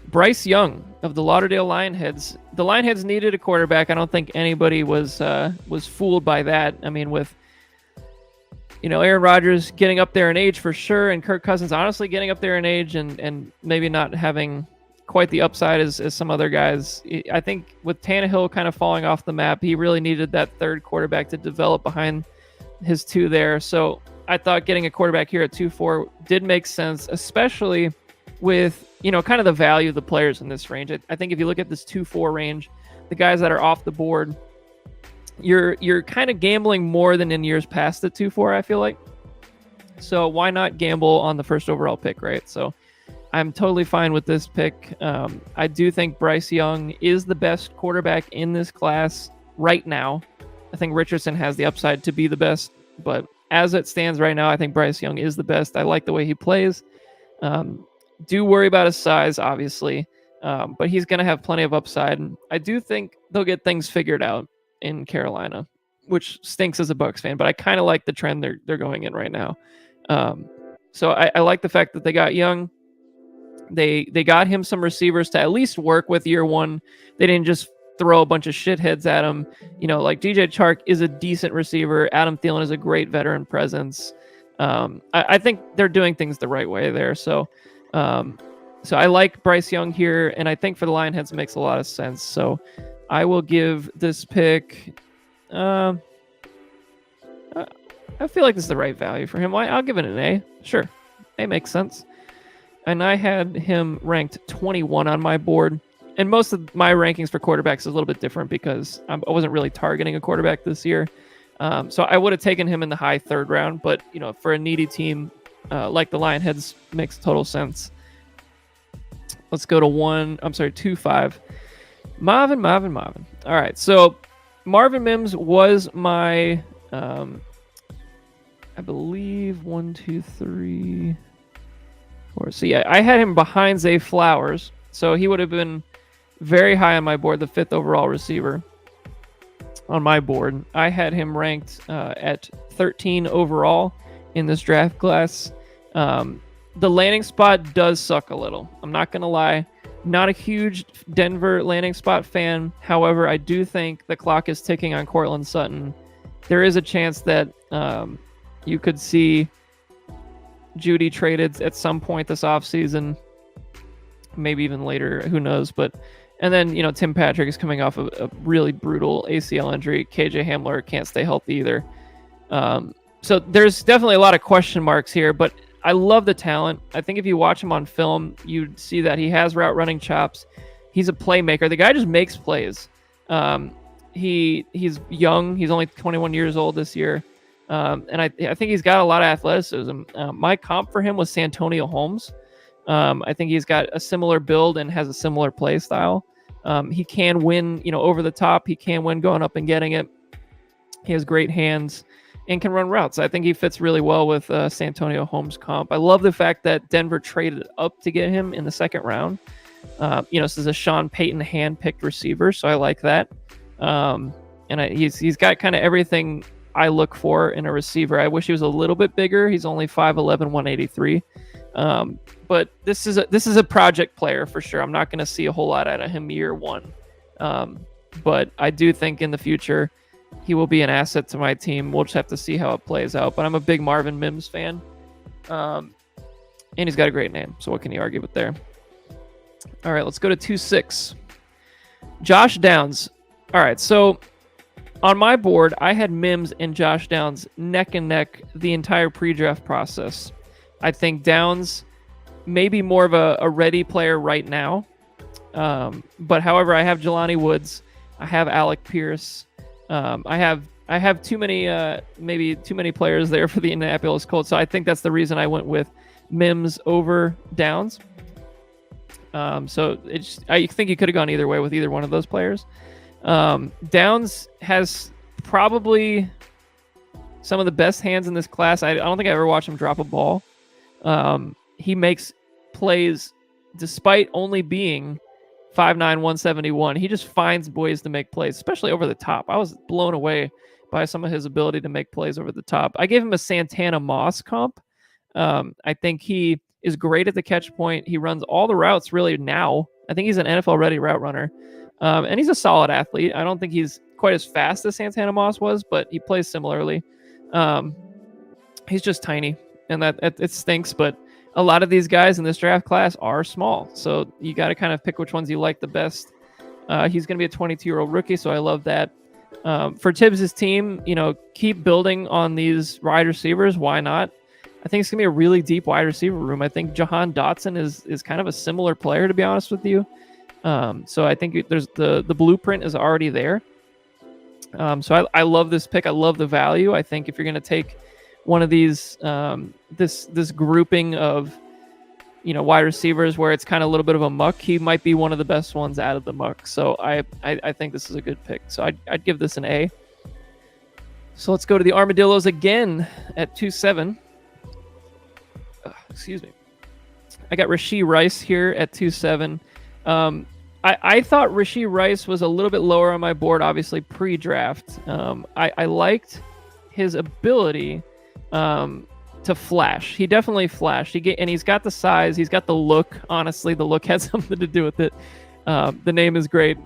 Bryce Young of the Lauderdale Lionheads. The Lionheads needed a quarterback. I don't think anybody was fooled by that. I mean, with Aaron Rodgers getting up there in age for sure, and Kirk Cousins honestly getting up there in age and maybe not having quite the upside as some other guys. I think with Tannehill kind of falling off the map, he really needed that third quarterback to develop behind his two there. So I thought getting a quarterback here at 2-4 did make sense, especially with, kind of the value of the players in this range. I think if you look at this 2-4 range, the guys that are off the board, you're kind of gambling more than in years past at 2-4, I feel like. So why not gamble on the first overall pick, right? So I'm totally fine with this pick. I do think Bryce Young is the best quarterback in this class right now. I think Richardson has the upside to be the best, but as it stands right now, I think Bryce Young is the best. I like the way he plays. Do worry about his size, obviously, but he's going to have plenty of upside. And I do think they'll get things figured out in Carolina, which stinks as a Bucs fan, but I kind of like the trend they're going in right now. So I like the fact that they got Young. They got him some receivers to at least work with year one. They didn't just throw a bunch of shitheads at him. Like DJ Chark is a decent receiver. Adam Thielen is a great veteran presence. I think they're doing things the right way there. So I like Bryce Young here, and I think for the Lionheads it makes a lot of sense. So I will give this pick. I feel like this is the right value for him. I'll give it an A. Sure, A makes sense. And I had him ranked 21 on my board. And most of my rankings for quarterbacks is a little bit different because I wasn't really targeting a quarterback this year. So I would have taken him in the high third round. But, for a needy team like the Lionheads, makes total sense. Let's go to 2-5. Marvin. All right. So Marvin Mims was my, I believe, 1, 2, 3, 4. So yeah, I had him behind Zay Flowers. So he would have been very high on my board, the 5th overall receiver on my board. I had him ranked at 13 overall in this draft class. The landing spot does suck a little. I'm not going to lie. Not a huge Denver landing spot fan. However, I do think the clock is ticking on Courtland Sutton. There is a chance that you could see Jeudy traded at some point this offseason, maybe even later, who knows. And then, Tim Patrick is coming off of a really brutal ACL injury. KJ Hamler can't stay healthy either. So there's definitely a lot of question marks here, but I love the talent. I think if you watch him on film, you'd see that he has route running chops. He's a playmaker. The guy just makes plays. He's young. He's only 21 years old this year. And I think he's got a lot of athleticism. My comp for him was Santonio Holmes. I think he's got a similar build and has a similar play style. He can win, over the top. He can win going up and getting it. He has great hands and can run routes. I think he fits really well with Santonio Holmes comp. I love the fact that Denver traded up to get him in the second round. This is a Sean Payton hand-picked receiver, so I like that. He's got kind of everything I look for in a receiver. I wish he was a little bit bigger. He's only 5'11", 183. But this is a project player for sure. I'm not going to see a whole lot out of him year one. But I do think in the future he will be an asset to my team. We'll just have to see how it plays out. But I'm a big Marvin Mims fan. And he's got a great name. So what can you argue with there? All right, let's go to 2-6. Josh Downs. All right, so on my board, I had Mims and Josh Downs neck and neck the entire pre-draft process. I think Downs maybe more of a ready player right now. But however, I have Jelani Woods, I have Alec Pierce, I have too many maybe too many players there for the Indianapolis Colts. So I think that's the reason I went with Mims over Downs. So I think you could have gone either way with either one of those players. Downs has probably some of the best hands in this class. I don't think I ever watched him drop a ball. He makes plays despite only being 5'9", 171. He just finds ways to make plays, especially over the top. I was blown away by some of his ability to make plays over the top. I gave him a Santana Moss comp. I think he is great at the catch point. He runs all the routes really now. I think he's an NFL-ready route runner. And he's a solid athlete. I don't think he's quite as fast as Santana Moss was, but he plays similarly. He's just tiny, and that it stinks, but a lot of these guys in this draft class are small, so you got to kind of pick which ones you like the best. He's going to be a 22-year-old rookie, so I love that. For Tibbs' team, keep building on these wide receivers. Why not? I think it's going to be a really deep wide receiver room. I think Jahan Dotson is kind of a similar player, to be honest with you. So I think there's the blueprint is already there. So I love this pick. I love the value. I think if you're going to take one of these, this grouping of, wide receivers where it's kind of a little bit of a muck, he might be one of the best ones out of the muck. So I think this is a good pick. So I'd give this an A. So let's go to the Armadillos again at 2-7. Excuse me. I got Rashee Rice here at 2-7. I thought Rashee Rice was a little bit lower on my board, obviously pre-draft. I liked his ability to flash. He definitely flashed. And he's got the size. He's got the look. Honestly, the look had something to do with it. The name is great.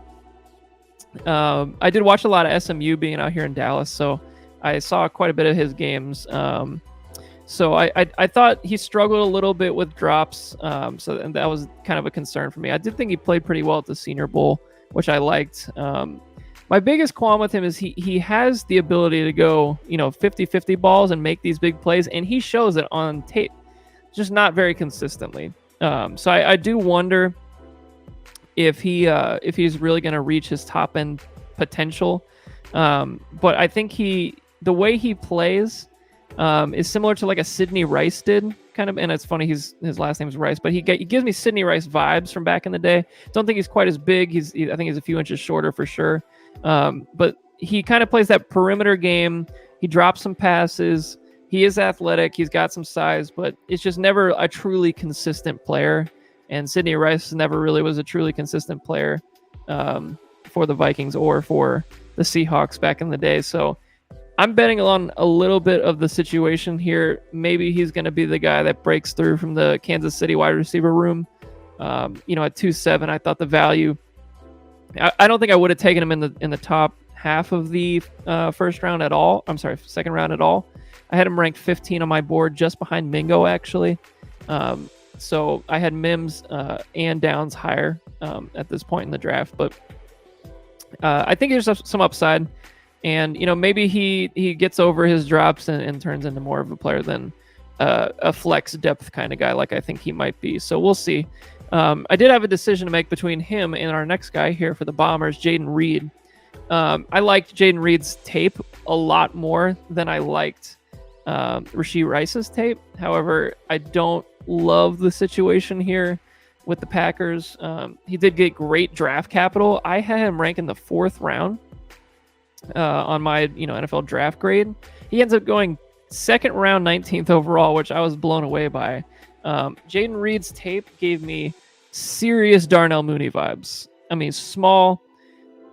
I did watch a lot of SMU being out here in Dallas, so I saw quite a bit of his games. So I thought he struggled a little bit with drops, and that was kind of a concern for me. I did think he played pretty well at the Senior Bowl, which I liked. My biggest qualm with him is he has the ability to go 50-50 balls and make these big plays, and he shows it on tape, just not very consistently. So I do wonder if he's really going to reach his top end potential. But I think the way he plays is similar to like a Sidney Rice did, kind of. And it's funny, his last name's Rice, but he gives me Sidney Rice vibes from back in the day. Don't think he's quite as big. I think he's a few inches shorter for sure. But he kind of plays that perimeter game. He drops some passes. He is athletic. He's got some size, but it's just never a truly consistent player. And Sidney Rice never really was a truly consistent player for the Vikings or for the Seahawks back in the day. So I'm betting on a little bit of the situation here. Maybe he's going to be the guy that breaks through from the Kansas City wide receiver room. At 2-7, I thought the value. I don't think I would have taken him in the top half of the first round at all. I'm sorry, second round at all. I had him ranked 15 on my board, just behind Mingo actually. So I had Mims and Downs higher at this point in the draft, but I think there's some upside. And, maybe he gets over his drops and turns into more of a player than a flex depth kind of guy like I think he might be. So we'll see. I did have a decision to make between him and our next guy here for the Bombers, Jayden Reed. I liked Jayden Reed's tape a lot more than I liked Rashee Rice's tape. However, I don't love the situation here with the Packers. He did get great draft capital. I had him ranked in the 4th round. On my NFL draft grade. He ends up going 2nd round, 19th overall, which I was blown away by. Jayden Reed's tape gave me serious Darnell Mooney vibes. I mean, small,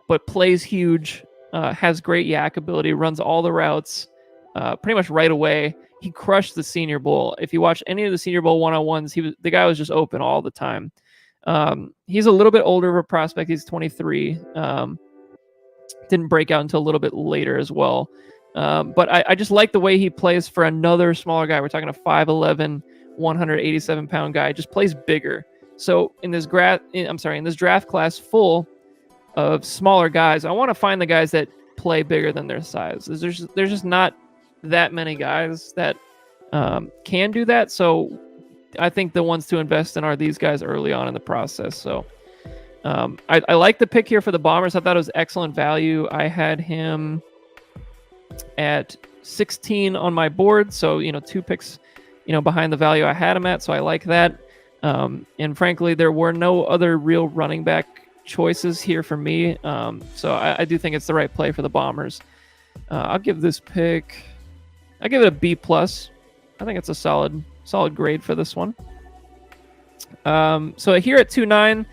but plays huge, has great yak ability, runs all the routes pretty much right away. He crushed the Senior Bowl. If you watch any of the Senior Bowl one-on-ones, the guy was just open all the time. He's a little bit older of a prospect. He's 23. Didn't break out until a little bit later as well. But I just like the way he plays for another smaller guy. We're talking a 5'11", 187-pound guy. Just plays bigger. So in this draft class full of smaller guys, I want to find the guys that play bigger than their size. There's just not that many guys that can do that. So I think the ones to invest in are these guys early on in the process. So I like the pick here for the Bombers. I thought it was excellent value. I had him at 16 on my board, so 2 picks behind the value I had him at, so I like that. And frankly, there were no other real running back choices here for me, so I do think it's the right play for the Bombers. I'll give this pick, I give it a B+. I think it's a solid grade for this one. So here at 2.9,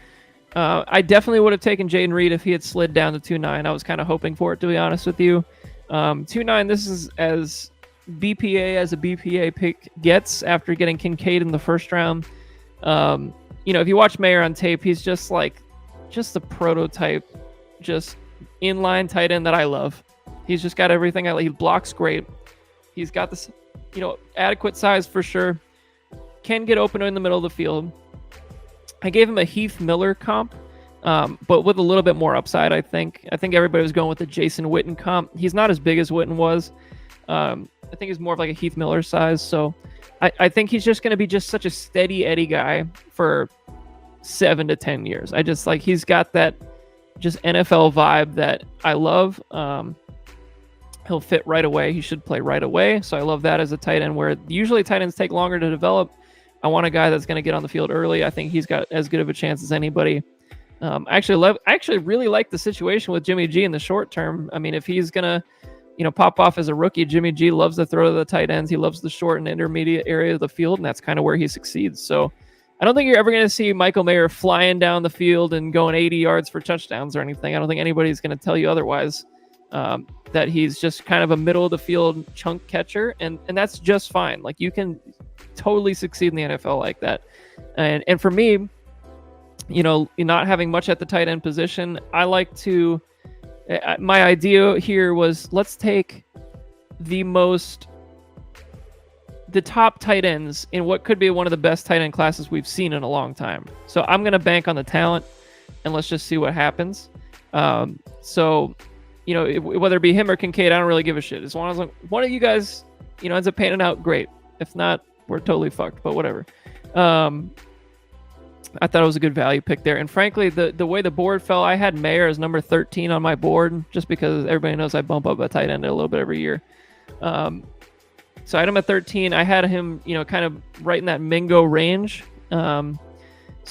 I definitely would have taken Jayden Reed if he had slid down to 2.9. I was kind of hoping for it, to be honest with you. 2.9, this is as BPA as a BPA pick gets after getting Kincaid in the first round. If you watch Mayer on tape, he's just the prototype, just inline tight end that I love. He's just got everything. He blocks great. He's got this, adequate size for sure. Can get open in the middle of the field. I gave him a Heath Miller comp, but with a little bit more upside, I think. I think everybody was going with the Jason Witten comp. He's not as big as Witten was. I think he's more of like a Heath Miller size. So I think he's just going to be just such a steady Eddie guy for 7 to 10 years. I just he's got that just NFL vibe that I love. He'll fit right away. He should play right away. So I love that as a tight end, where usually tight ends take longer to develop. I want a guy that's going to get on the field early. I think he's got as good of a chance as anybody. I actually really like the situation with Jimmy G in the short term. I mean, if he's going to, pop off as a rookie, Jimmy G loves to throw to the tight ends. He loves the short and intermediate area of the field, and that's kind of where he succeeds. So I don't think you're ever going to see Michael Mayer flying down the field and going 80 yards for touchdowns or anything. I don't think anybody's going to tell you otherwise. That he's just kind of a middle of the field chunk catcher, and that's just fine. You can totally succeed in the NFL like that. And for me, not having much at the tight end position, I like to, my idea here was, let's take the top tight ends in what could be one of the best tight end classes we've seen in a long time. So I'm going to bank on the talent, and let's just see what happens. Whether it be him or Kincaid, I don't really give a shit. As long as one of you guys, ends up panning out, great. If not, we're totally fucked, but whatever. I thought it was a good value pick there. And frankly, the way the board fell, I had Mayer as number 13 on my board, just because everybody knows I bump up a tight end a little bit every year. So I had him at 13. I had him, kind of right in that Mingo range. So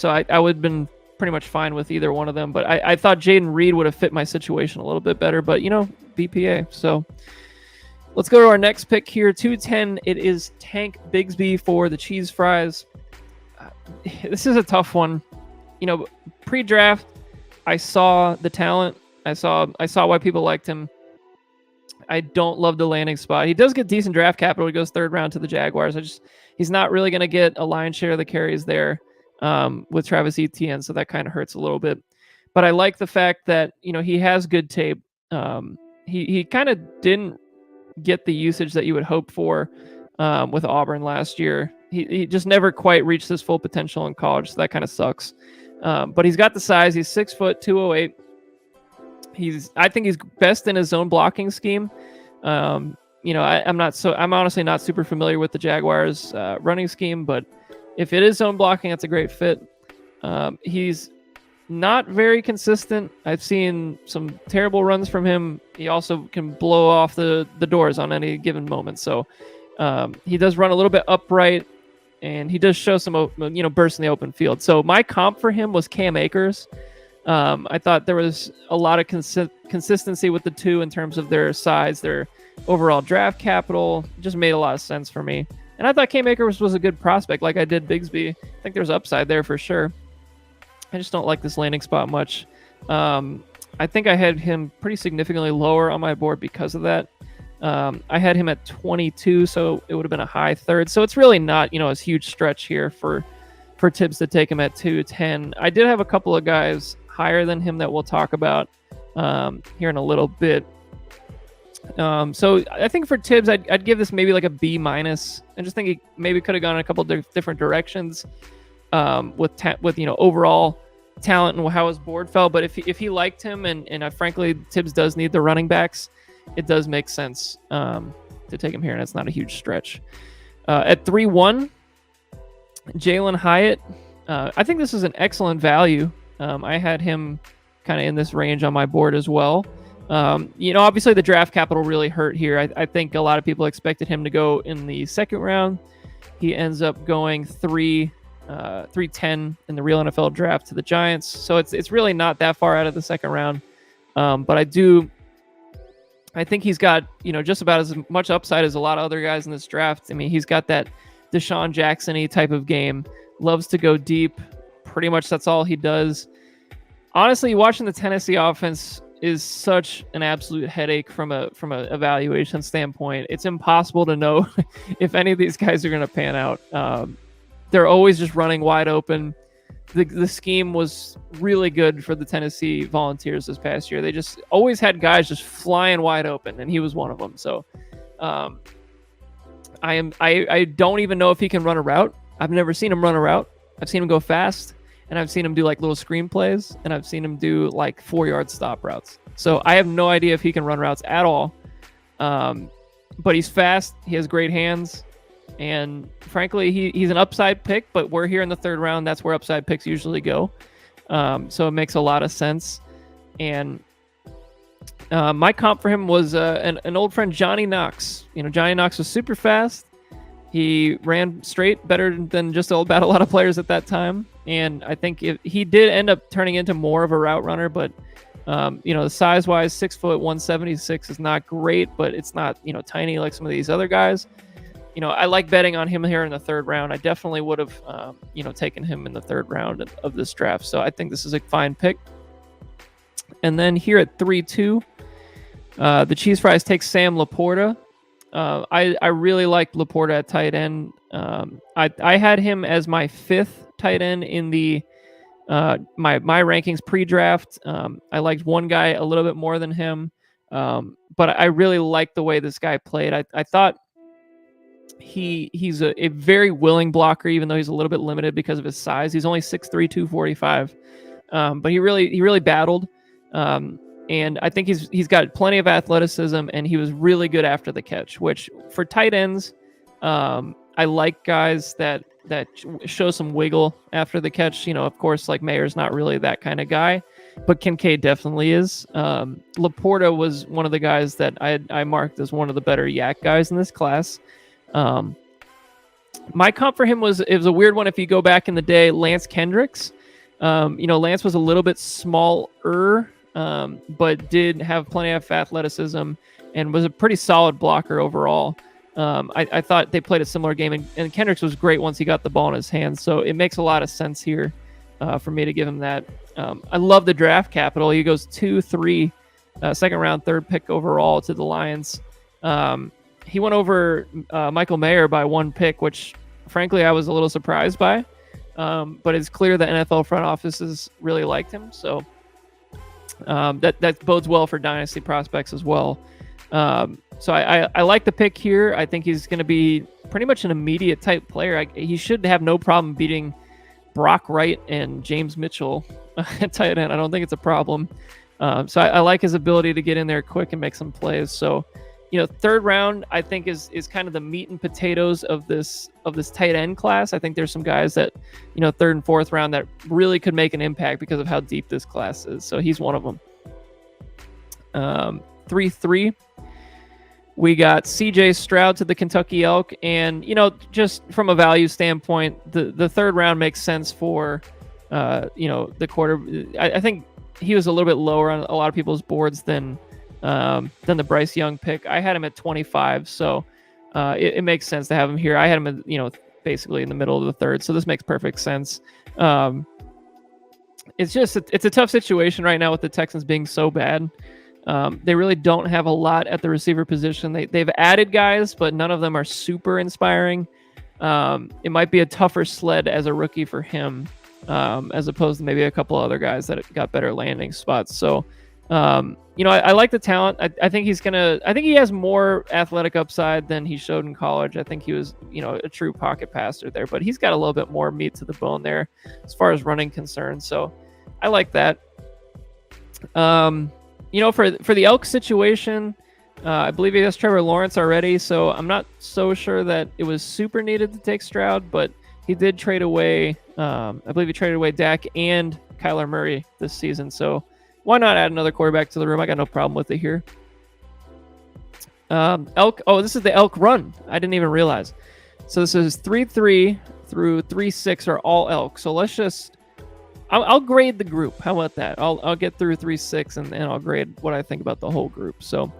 I would have been pretty much fine with either one of them. But I thought Jayden Reed would have fit my situation a little bit better. But, BPA. So let's go to our next pick here. 210. It is Tank Bigsby for the Cheese Fries. This is a tough one. Pre-draft, I saw the talent. I saw why people liked him. I don't love the landing spot. He does get decent draft capital. He goes 3rd round to the Jaguars. He's not really going to get a lion's share of the carries there with Travis Etienne, so that kind of hurts a little bit. But I like the fact that he has good tape. He kind of didn't get the usage that you would hope for with Auburn last year. He just never quite reached his full potential in college, so that kind of sucks. But he's got the size. He's 6 foot, 208. I think he's best in his zone blocking scheme. I'm honestly not super familiar with the Jaguars running scheme, but if it is zone blocking, that's a great fit. He's not very consistent. I've seen some terrible runs from him. He also can blow off the doors on any given moment. So he does run a little bit upright, and he does show some bursts in the open field. So my comp for him was Cam Akers. I thought there was a lot of consistency with the two in terms of their size, their overall draft capital. It just made a lot of sense for me. And I thought Cam Akers was a good prospect, like I did Bigsby. I think there's upside there for sure. I just don't like this landing spot much. I think I had him pretty significantly lower on my board because of that. I had him at 22, so it would have been a high 3rd. So it's really not, a huge stretch here for Tibbs to take him at 210. I did have a couple of guys higher than him that we'll talk about here in a little bit. So I think for Tibbs, I'd give this maybe like a B-. I just think he maybe could have gone in a couple of different directions with overall talent and how his board fell. But if he liked him, and frankly, Tibbs does need the running backs, it does make sense to take him here, and it's not a huge stretch. At 3-1, Jalen Hyatt, I think this is an excellent value. I had him kind of in this range on my board as well. Obviously the draft capital really hurt here. I think a lot of people expected him to go in the second round. He ends up going 310 in the real NFL draft to the Giants. So it's really not that far out of the second round. But I think he's got, just about as much upside as a lot of other guys in this draft. I mean, he's got that Deshaun Jackson-y type of game, loves to go deep. Pretty much that's all he does. Honestly, watching the Tennessee offense is such an absolute headache from a evaluation standpoint. It's impossible to know if any of these guys are going to pan out. They're always just running wide open. The scheme was really good for the Tennessee Volunteers this past year. They just always had guys just flying wide open, and he was one of them. So I don't even know if he can run a route. I've never seen him run a route. I've seen him go fast, and I've seen him do like little screenplays, and I've seen him do like 4-yard stop routes. So I have no idea if he can run routes at all. But he's fast. He has great hands. And frankly, he's an upside pick, but we're here in the third round. That's where upside picks usually go. So it makes a lot of sense. And my comp for him was an old friend, Johnny Knox. Johnny Knox was super fast. He ran straight better than just about a lot of players at that time. And I think he did end up turning into more of a route runner, but the size-wise, 6 foot 176 is not great, but it's not tiny like some of these other guys. I like betting on him here in the third round. I definitely would have, taken him in the third round of this draft. So I think this is a fine pick. And then here at 3-2, the Cheese Fries take Sam Laporta. I really like Laporta at tight end. I had him as my 5th tight end in the my rankings pre-draft. I liked one guy a little bit more than him, but I really liked the way this guy played. I thought he's a very willing blocker, even though he's a little bit limited because of his size. He's only 6'3", 245, but he really battled. And I think he's got plenty of athleticism, and he was really good after the catch, which for tight ends, I like guys that show some wiggle after the catch. Of course, like Mayer's not really that kind of guy, but Kincaid definitely is. Laporta was one of the guys that I marked as one of the better yak guys in this class. My comp for him was a weird one. If you go back in the day, Lance Kendricks. Lance was a little bit smaller, but did have plenty of athleticism and was a pretty solid blocker overall. I thought they played a similar game, and Kendricks was great once he got the ball in his hands. So it makes a lot of sense here for me to give him that. I love the draft capital. He goes 2-3, second round, 3rd pick overall to the Lions. He went over Michael Mayer by 1 pick, which frankly I was a little surprised by. But it's clear the NFL front offices really liked him. So that bodes well for dynasty prospects as well. So I like the pick here. I think he's going to be pretty much an immediate type player. He should have no problem beating Brock Wright and James Mitchell at tight end. I don't think it's a problem. So I like his ability to get in there quick and make some plays. So, third round, I think is kind of the meat and potatoes of this tight end class. I think there's some guys that, third and fourth round that really could make an impact because of how deep this class is. So he's one of them. 3-3. We got CJ Stroud to the Kentucky Elk. And, just from a value standpoint, the third round makes sense for, the quarter. I think he was a little bit lower on a lot of people's boards than the Bryce Young pick. I had him at 25, so it makes sense to have him here. I had him at, basically in the middle of the third, so this makes perfect sense. It's a tough situation right now with the Texans being so bad. They really don't have a lot at the receiver position. They've added guys, but none of them are super inspiring. It might be a tougher sled as a rookie for him, as opposed to maybe a couple other guys that got better landing spots. So, I like the talent. I think he has more athletic upside than he showed in college. I think he was, a true pocket passer there, but he's got a little bit more meat to the bone there as far as running concerns. So I like that. For the Elk situation, I believe he has Trevor Lawrence already, so I'm not so sure that it was super needed to take Stroud, but he did trade away. I believe he traded away Dak and Kyler Murray this season. So why not add another quarterback to the room? I got no problem with it here. Elk. Oh, this is the Elk run. I didn't even realize. So this is 3-3 through 3-6 are all Elk. So let's just. I'll grade the group. How about that? I'll get through 3-6 and I'll grade what I think about the whole group. So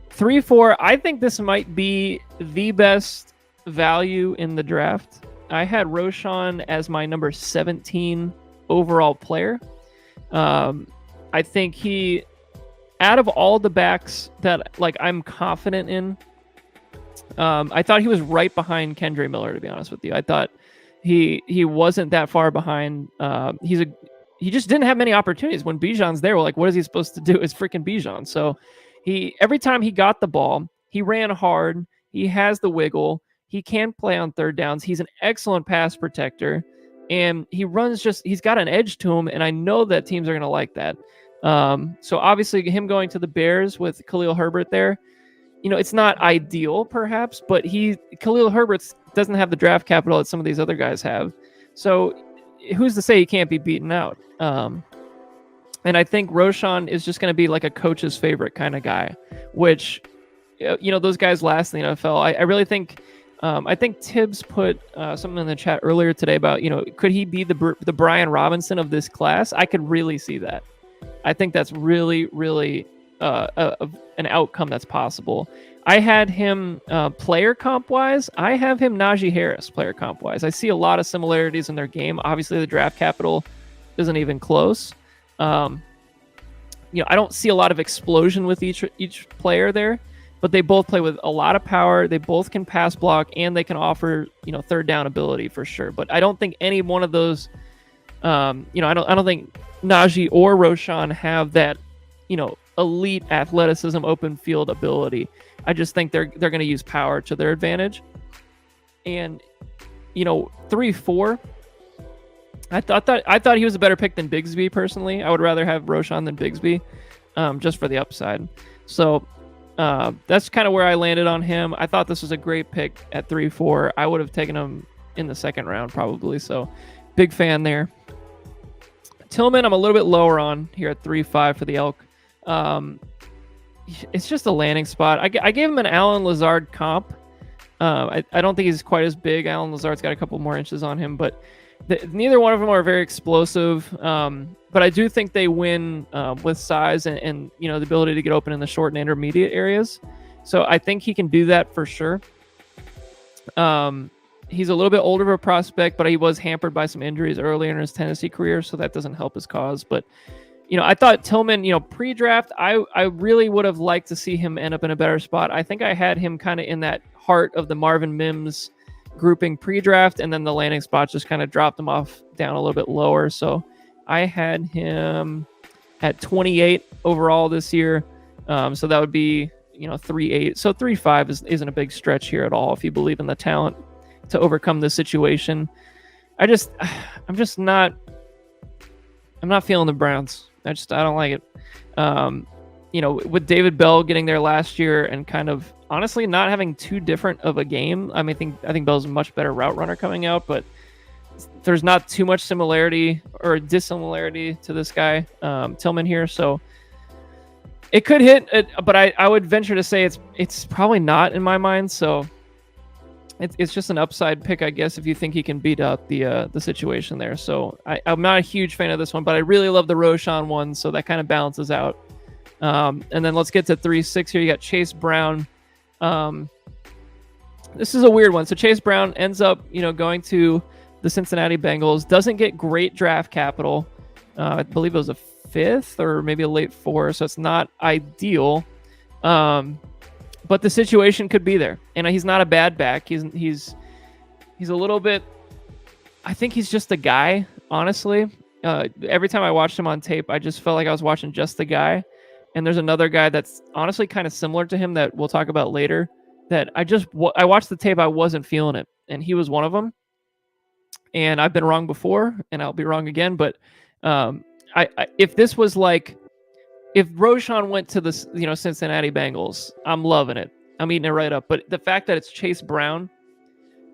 3-4. I think this might be the best value in the draft. I had Roschon as my number 17 overall player. I think he, out of all the backs that like I'm confident in, I thought he was right behind Kendre Miller, to be honest with you. I thought he wasn't that far behind. He just didn't have many opportunities when Bijan's there. We're like, what is he supposed to do? It's freaking Bijan. So every time he got the ball, he ran hard. He has the wiggle. He can play on third downs. He's an excellent pass protector, and he runs he's got an edge to him, and I know that teams are going to like that. So obviously him going to the Bears with Khalil Herbert there, it's not ideal perhaps, but Khalil Herbert doesn't have the draft capital that some of these other guys have. So who's to say he can't be beaten out? And I think Roschon is just going to be like a coach's favorite kind of guy, which, those guys last in the NFL. I really think, I think Tibbs put something in the chat earlier today about, could he be the Brian Robinson of this class? I could really see that. I think that's really, really an outcome that's possible. I had him player comp wise. I have him Najee Harris player comp wise. I see a lot of similarities in their game. Obviously, the draft capital isn't even close. I don't see a lot of explosion with each player there, but they both play with a lot of power. They both can pass block and they can offer third down ability for sure. But I don't think any one of those, I don't think Najee or Roschon have that, elite athleticism, open field ability. I just think they're going to use power to their advantage. And 3-4. I thought he was a better pick than Bigsby personally. I would rather have Roschon than Bigsby, just for the upside. So that's kind of where I landed on him. I thought this was a great pick at 3-4. I would have taken him in the second round probably. So big fan there. Tillman, I'm a little bit lower on here at 3-5 for the Elk. It's just a landing spot. I gave him an Allen Lazard comp. I don't think he's quite as big. Allen Lazard's got a couple more inches on him, but neither one of them are very explosive. But I do think they win with size and the ability to get open in the short and intermediate areas. So I think he can do that for sure. He's a little bit older of a prospect, but he was hampered by some injuries earlier in his Tennessee career, so that doesn't help his cause. But I thought Tillman, pre-draft, I really would have liked to see him end up in a better spot. I think I had him kind of in that heart of the Marvin Mims grouping pre-draft, and then the landing spot just kind of dropped him off down a little bit lower. So I had him at 28 overall this year. So that would be, 3-8. So 3-5 isn't a big stretch here at all if you believe in the talent to overcome this situation. I'm not feeling the Browns. I don't like it. With David Bell getting there last year and kind of honestly not having too different of a game. I think Bell's a much better route runner coming out, but there's not too much similarity or dissimilarity to this guy, Tillman here. So it could hit, but I would venture to say it's probably not in my mind. So it's just an upside pick, I guess, if you think he can beat out the situation there. So I'm not a huge fan of this one, but I really love the Roschon one, so that kind of balances out. And then let's get to 3-6 here. You got Chase Brown. This is a weird one. So Chase Brown ends up, going to the Cincinnati Bengals. Doesn't get great draft capital. I believe it was a 5th or maybe a late 4, so it's not ideal. But the situation could be there, and he's not a bad back. He's a little bit. I think he's just a guy, honestly. Every time I watched him on tape, I just felt like I was watching just the guy. And there's another guy that's honestly kind of similar to him that we'll talk about later. That I watched the tape, I wasn't feeling it, and he was one of them. And I've been wrong before, and I'll be wrong again. But if this was like. If Roschon went to the Cincinnati Bengals, I'm loving it. I'm eating it right up. But the fact that it's Chase Brown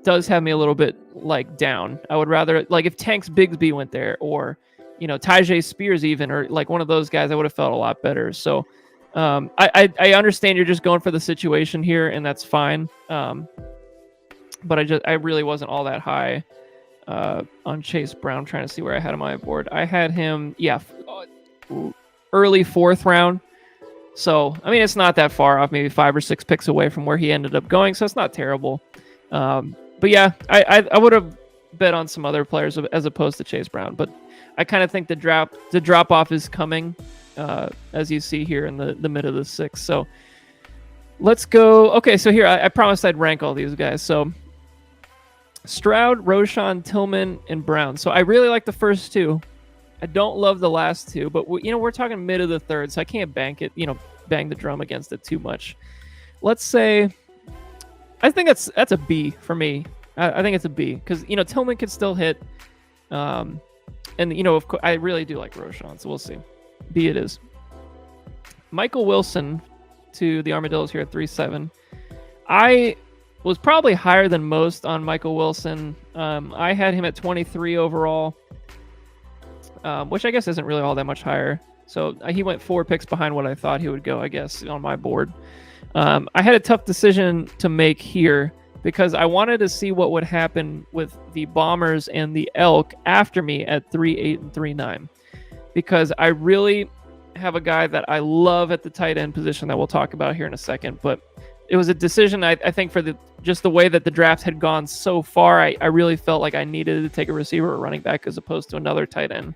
does have me a little bit like down. I would rather, like, if Tanks Bigsby went there, or Tyjae Spears even, or like one of those guys, I would have felt a lot better. So I understand you're just going for the situation here, and that's fine. But I really wasn't all that high on Chase Brown. Trying to see where I had him on my board. I had him, early 4th round. So, I mean, it's not that far off, maybe 5 or 6 picks away from where he ended up going. So it's not terrible. But yeah, I would have bet on some other players as opposed to Chase Brown. But I kind of think the drop off is coming, as you see here in the mid of the 6th. So let's go. Okay, so here I promised I'd rank all these guys. So Stroud, Roschon, Tillman, and Brown. So I really like the first 2. I don't love the last 2, but we're talking mid of the 3rd, so I can't bang the drum against it too much. Let's say, I think that's a B for me. I think it's a B because Tillman could still hit, and of course I really do like Roschon, so we'll see. B it is. Michael Wilson to the Armadillos here at 3.7. I was probably higher than most on Michael Wilson. I had him at 23 overall. Which I guess isn't really all that much higher. So he went 4 picks behind what I thought he would go, I guess, on my board. I had a tough decision to make here because I wanted to see what would happen with the Bombers and the Elk after me at 3.8 and 3.9. Because I really have a guy that I love at the tight end position that we'll talk about here in a second. But it was a decision, I think, for just the way that the draft had gone so far, I really felt like I needed to take a receiver or running back as opposed to another tight end.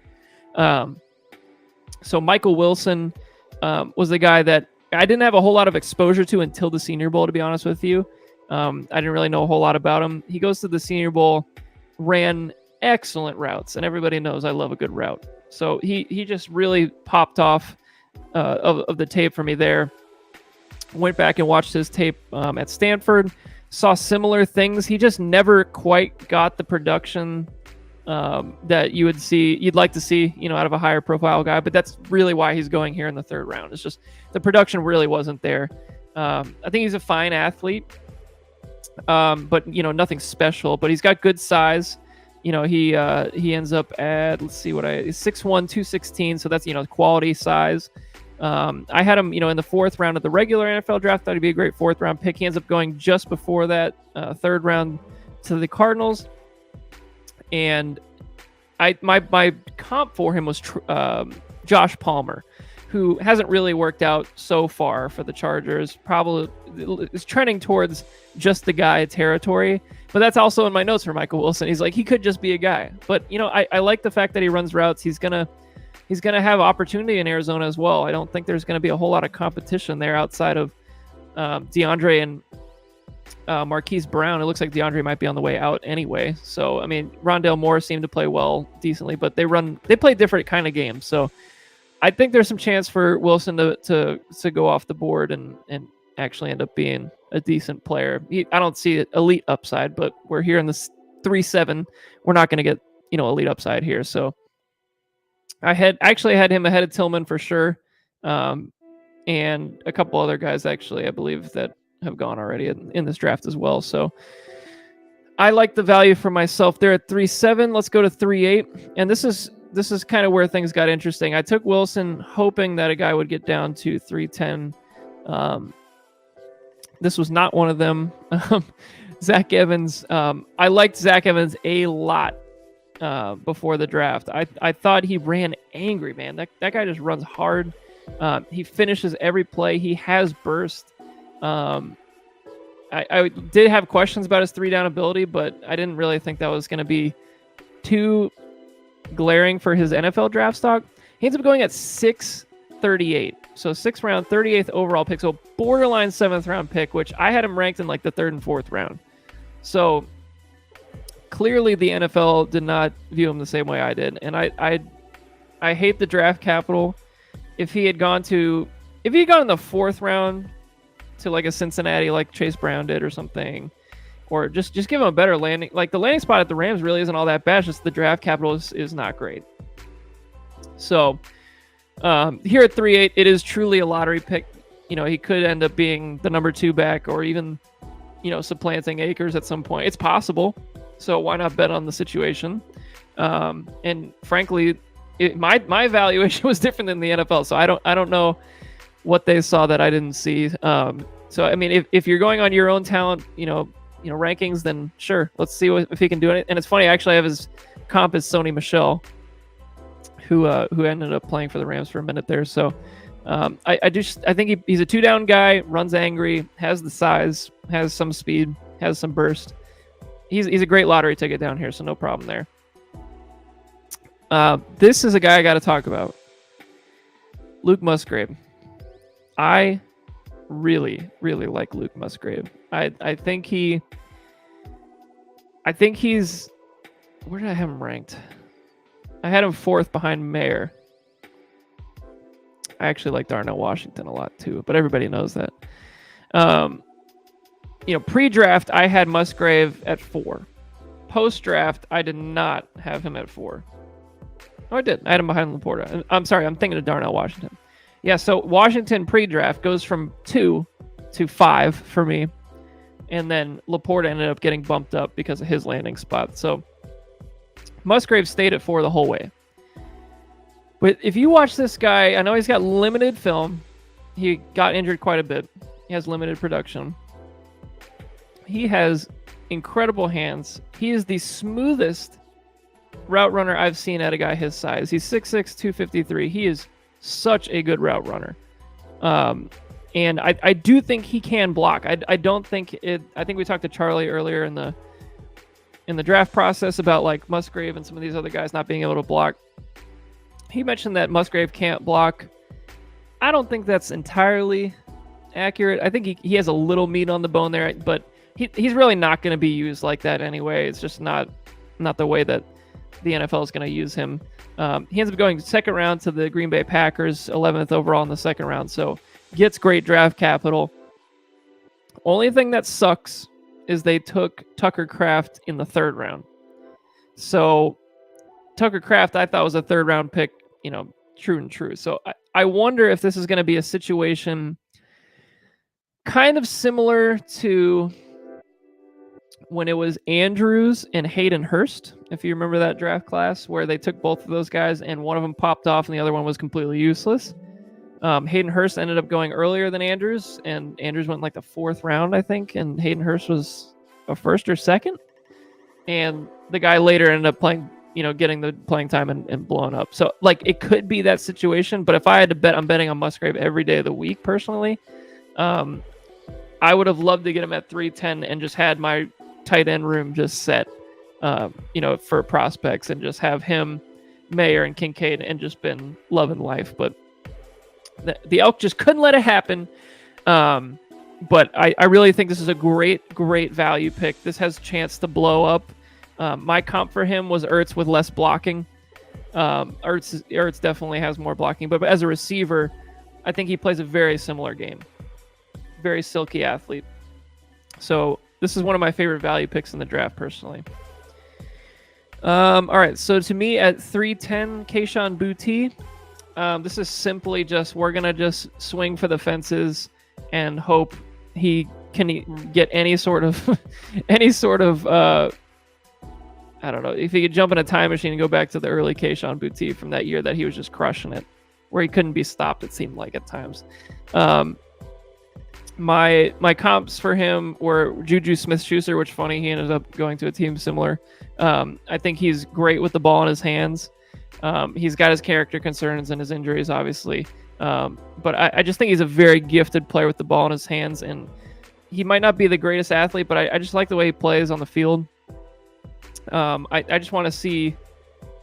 So Michael Wilson was the guy that I didn't have a whole lot of exposure to until the Senior Bowl, to be honest with you. I didn't really know a whole lot about him. He goes to the Senior Bowl, ran excellent routes, and everybody knows I love a good route. So he just really popped off of the tape for me there. Went back and watched his tape at Stanford, saw similar things. He just never quite got the production that you'd like to see, out of a higher profile guy. But that's really why he's going here in the 3rd round. It's just the production really wasn't there. I think he's a fine athlete, but nothing special. But he's got good size. He ends up at, he's 6'1", 216. So that's quality size. I had him, in the 4th round of the regular NFL draft. Thought he'd be a great 4th round pick. He ends up going just before that 3rd round to the Cardinals. And my comp for him was Josh Palmer, who hasn't really worked out so far for the Chargers. Probably is trending towards just the guy territory. But that's also in my notes for Michael Wilson. He's like, he could just be a guy. But I like the fact that he runs routes. He's gonna have opportunity in Arizona as well. I don't think there's gonna be a whole lot of competition there outside of DeAndre and Marquise Brown. It looks like DeAndre might be on the way out anyway. So, I mean, Rondale Moore seemed to play well, decently, but they play different kind of games. So I think there's some chance for Wilson to go off the board and actually end up being a decent player. I don't see elite upside, but we're here in this 3.7. We're not going to get, elite upside here. So I actually had him ahead of Tillman for sure. And a couple other guys, actually, I believe that have gone already in this draft as well. So I like the value for myself there at 3.7. Let's go to 3.8. And this is kind of where things got interesting. I took Wilson hoping that a guy would get down to 3.10. This was not one of them. Zach Evans. I liked Zach Evans a lot before the draft. I thought he ran angry, man. That guy just runs hard. He finishes every play. He has burst. I did have questions about his 3-down ability, but I didn't really think that was going to be too glaring for his NFL draft stock. He ends up going at 638. So 6th round, 38th overall pick. So borderline 7th round pick, which I had him ranked in like the 3rd and 4th round. So clearly the NFL did not view him the same way I did. And I hate the draft capital. If he had gone in the 4th round to like a Cincinnati like Chase Brown did or something, or just give him a better landing. Like the landing spot at the Rams really isn't all that bad. Just the draft capital is not great. So here at 3.8, it is truly a lottery pick. He could end up being the number 2 back or even, supplanting Akers at some point. It's possible. So why not bet on the situation? And frankly, my evaluation was different than the NFL. So I don't know what they saw that I didn't see. So I mean, if you're going on your own talent, rankings, then sure, let's see if he can do it. And it's funny, actually, I have his comp is Sony Michel, who ended up playing for the Rams for a minute there. So I think he's a 2-down guy, runs angry, has the size, has some speed, has some burst. He's a great lottery ticket down here, so no problem there. This is a guy I got to talk about. Luke Musgrave. I really, really like Luke Musgrave. I think he's. Where did I have him ranked? I had him 4th behind Mayer. I actually like Darnell Washington a lot too, but everybody knows that. Pre-draft, I had Musgrave at 4. Post-draft, I did not have him at 4. Oh, I did. I had him behind Laporta. I'm sorry, I'm thinking of Darnell Washington. Yeah, so Washington pre-draft goes from 2 to 5 for me, and then Laporta ended up getting bumped up because of his landing spot. So Musgrave stayed at 4 the whole way. But if you watch this guy, I know he's got limited film. He got injured quite a bit. He has limited production. He has incredible hands. He is the smoothest route runner I've seen at a guy his size. He's 6'6", 253. He is such a good route runner. And I do think he can block. I don't think it. I think we talked to Charlie earlier in the draft process about like Musgrave and some of these other guys not being able to block. He mentioned that Musgrave can't block. I don't think that's entirely accurate. I think he has a little meat on the bone there, but he's really not going to be used like that anyway. It's just not the way that the NFL is going to use him. He ends up going 2nd round to the Green Bay Packers, 11th overall in the 2nd round. So gets great draft capital. Only thing that sucks is they took Tucker Kraft in the 3rd round. So Tucker Kraft, I thought was a 3rd round pick, true and true. So I wonder if this is going to be a situation kind of similar to when it was Andrews and Hayden Hurst, if you remember that draft class, where they took both of those guys and one of them popped off and the other one was completely useless. Hayden Hurst ended up going earlier than Andrews, and Andrews went like the 4th round, I think, and Hayden Hurst was a 1st or 2nd. And the guy later ended up playing, getting the playing time and blowing up. So, like, it could be that situation, but if I had to bet, I'm betting on Musgrave every day of the week, personally. I would have loved to get him at 310 and just had my tight end room just set, for prospects, and just have him, Mayer, and Kincaid, and just been loving life. But the Elk just couldn't let it happen. But I really think this is a great value pick. This has a chance to blow up. My comp for him was Ertz with less blocking. Ertz definitely has more blocking, but as a receiver, I think he plays a very similar game. Very silky athlete. So this is one of my favorite value picks in the draft, personally. All right, so to me at 310, Kayshon Boutte. This is simply just, we're going to just swing for the fences and hope he can get any sort of, I don't know, if he could jump in a time machine and go back to the early Kayshon Boutte from that year that he was just crushing it, where he couldn't be stopped, it seemed like at times. My comps for him were Juju Smith-Schuster, which funny, he ended up going to a team similar. I think he's great with the ball in his hands. He's got his character concerns and his injuries, obviously. But I just think he's a very gifted player with the ball in his hands, and he might not be the greatest athlete, but I just like the way he plays on the field. I just want to see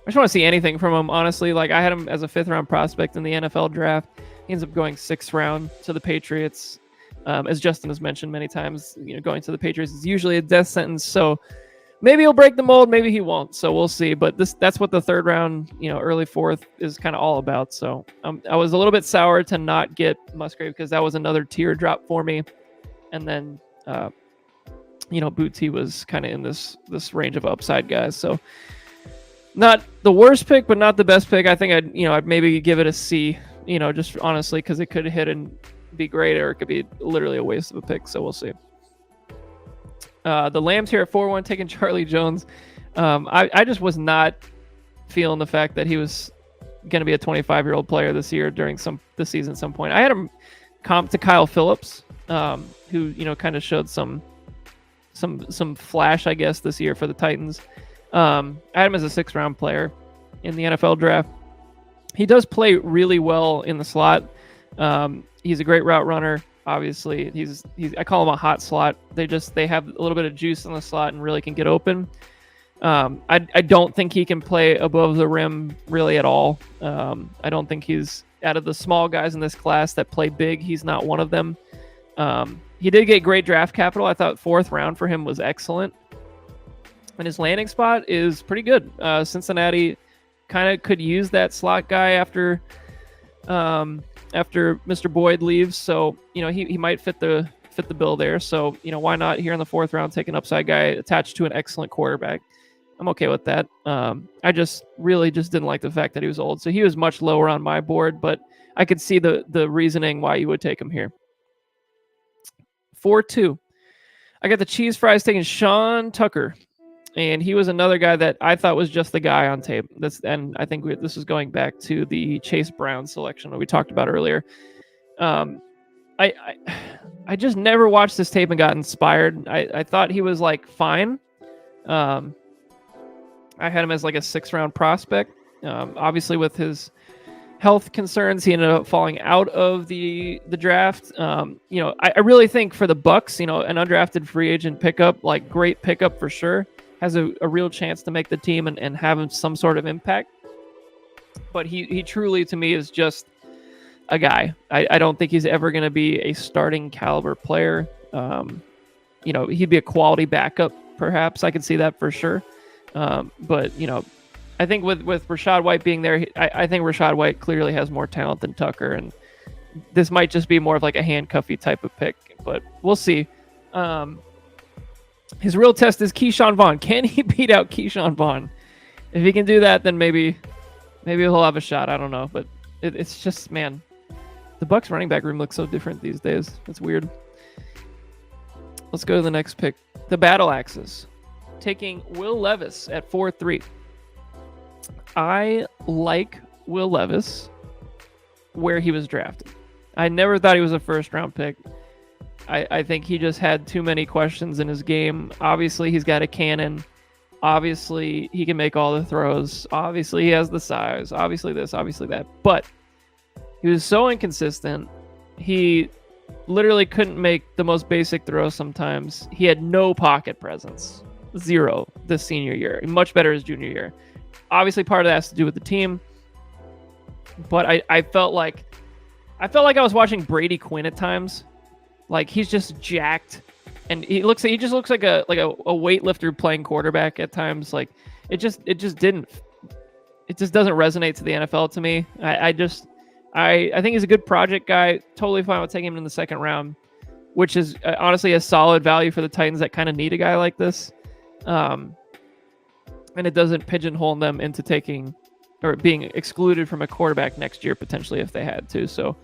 anything from him, honestly. Like, I had him as a 5th round prospect in the NFL draft. He ends up going 6th round to the Patriots. As Justin has mentioned many times, going to the Patriots is usually a death sentence. So maybe he'll break the mold, maybe he won't. So we'll see. But that's what the 3rd round, early 4th is kind of all about. So I was a little bit sour to not get Musgrave because that was another teardrop for me. And then, Boutte was kind of in this range of upside guys. So not the worst pick, but not the best pick. I think I'd maybe give it a C, just honestly, because it could hit and be great, or it could be literally a waste of a pick. So we'll see. The Lambs here at 4-1 taking Charlie Jones. I just was not feeling the fact that he was going to be a 25-year-old player this year during the season at some point. I had him comp to Kyle Phillips, who kind of showed some flash, I guess, this year for the Titans. I had him as a 6th-round player in the NFL draft. He does play really well in the slot. He's a great route runner. Obviously, he's I call him a hot slot. They have a little bit of juice in the slot and really can get open. I don't think he can play above the rim really at all. I don't think he's, out of the small guys in this class that play big, he's not one of them. He did get great draft capital. I thought 4th round for him was excellent. And his landing spot is pretty good. Cincinnati kind of could use that slot guy after Mr. Boyd leaves. So, he might fit the bill there. So, why not here in the 4th round take an upside guy attached to an excellent quarterback? I'm okay with that. I just didn't like the fact that he was old. So he was much lower on my board, but I could see the reasoning why you would take him here. 4-2. I got the Cheese Fries taking Sean Tucker. And he was another guy that I thought was just the guy on tape. And I think this is going back to the Chase Brown selection that we talked about earlier. I just never watched this tape and got inspired. I thought he was fine. I had him as a 6th-round prospect. Obviously, with his health concerns, he ended up falling out of the draft. I really think for the Bucks, an undrafted free agent pickup, great pickup for sure, has a real chance to make the team and have some sort of impact. But he truly, to me, is just a guy. I don't think he's ever going to be a starting caliber player. He'd be a quality backup, perhaps. I could see that for sure. But I think with Rachaad White being there, I think Rachaad White clearly has more talent than Tucker, and this might just be more of a handcuffy type of pick, but we'll see. His real test is Keyshawn Vaughn. Can he beat out Keyshawn Vaughn? If he can do that, then maybe he'll have a shot. I don't know, but it's just, man, the Bucs running back room looks so different these days. It's weird. Let's go to the next pick. The Battle Axes, taking Will Levis at 4-3. I like Will Levis where he was drafted. I never thought he was a 1st-round pick. I think he just had too many questions in his game. Obviously, he's got a cannon. Obviously, he can make all the throws. Obviously, he has the size. Obviously this, obviously that. But he was so inconsistent. He literally couldn't make the most basic throws sometimes. He had no pocket presence. 0 this senior year. Much better his junior year. Obviously, part of that has to do with the team. But I felt like I was watching Brady Quinn at times. He's just jacked, and he just looks like a weightlifter playing quarterback at times. It just doesn't resonate to the NFL to me. I think he's a good project guy. Totally fine with taking him in the 2nd round, which is honestly a solid value for the Titans that kind of need a guy like this. And it doesn't pigeonhole them into taking or being excluded from a quarterback next year potentially if they had to. So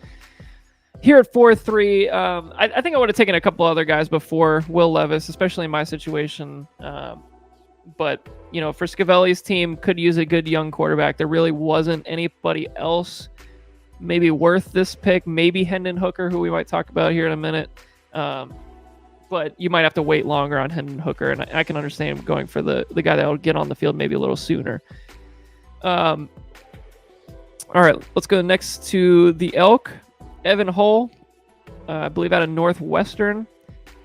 here at 4-3, I think I would have taken a couple other guys before Will Levis, especially in my situation. But, for Scavelli's team, could use a good young quarterback. There really wasn't anybody else maybe worth this pick. Maybe Hendon Hooker, who we might talk about here in a minute. But you might have to wait longer on Hendon Hooker, and I can understand going for the guy that will get on the field maybe a little sooner. All right, let's go next to the Elk. Evan Hull, I believe out of Northwestern.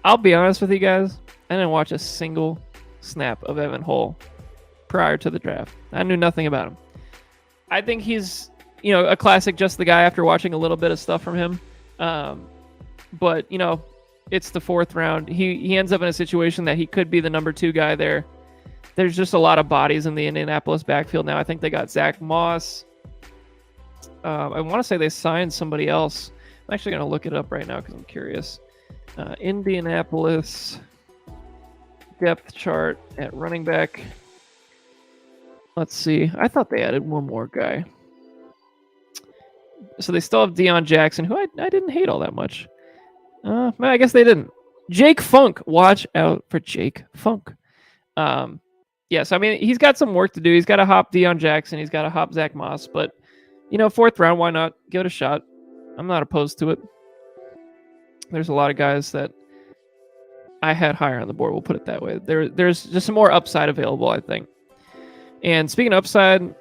I'll be honest with you guys, I didn't watch a single snap of Evan Hull prior to the draft. I knew nothing about him. I think he's, a classic just the guy after watching a little bit of stuff from him. But, it's the 4th round. He ends up in a situation that he could be the number 2 guy there. There's just a lot of bodies in the Indianapolis backfield now. I think they got Zach Moss. I want to say they signed somebody else. I'm actually going to look it up right now because I'm curious. Indianapolis depth chart at running back. Let's see. I thought they added one more guy. So they still have Deion Jackson, who I didn't hate all that much. I guess they didn't. Jake Funk. Watch out for Jake Funk. Yes, I mean, he's got some work to do. He's got to hop Deion Jackson. He's got to hop Zach Moss. But, fourth round, why not? Give it a shot. I'm not opposed to it. There's a lot of guys that I had higher on the board. We'll put it that way. There's just some more upside available, I think. And speaking of upside,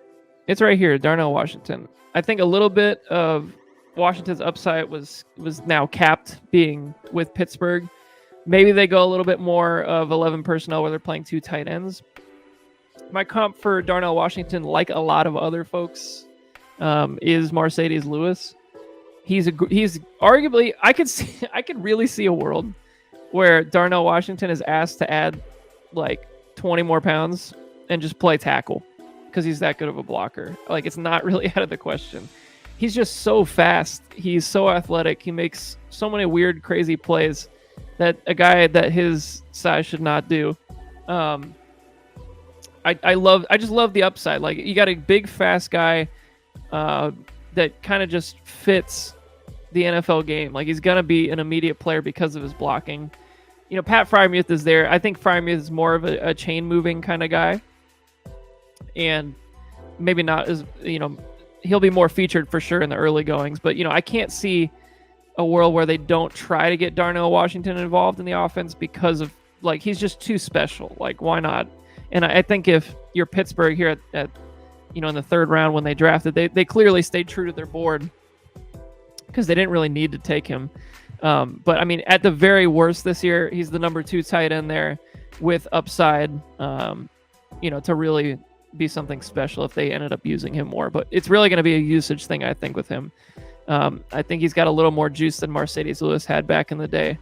it's right here, Darnell Washington. I think a little bit of Washington's upside was now capped being with Pittsburgh. Maybe they go a little bit more of 11 personnel where they're playing 2 tight ends. My comp for Darnell Washington, like a lot of other folks, is Marcedes Lewis. He's arguably, I could really see a world where Darnell Washington is asked to add like 20 more pounds and just play tackle because he's that good of a blocker. Like, it's not really out of the question. He's just so fast. He's so athletic. He makes so many weird, crazy plays that a guy that his size should not do. I just love the upside. Like, you got a big, fast guy that kind of just fits the NFL game. Like, he's gonna be an immediate player because of his blocking. Pat Freiermuth is there. I think Freiermuth is more of a chain moving kind of guy, and maybe not as he'll be more featured for sure in the early goings. But I can't see a world where they don't try to get Darnell Washington involved in the offense because of, like, he's just too special. Like, why not? And I think if you're Pittsburgh here at in the third round when they drafted, they clearly stayed true to their board because they didn't really need to take him. But I mean, at the very worst this year, he's the number 2 tight end there with upside, to really be something special if they ended up using him more. But it's really going to be a usage thing, I think, with him. I think he's got a little more juice than Marcedes Lewis had back in the day.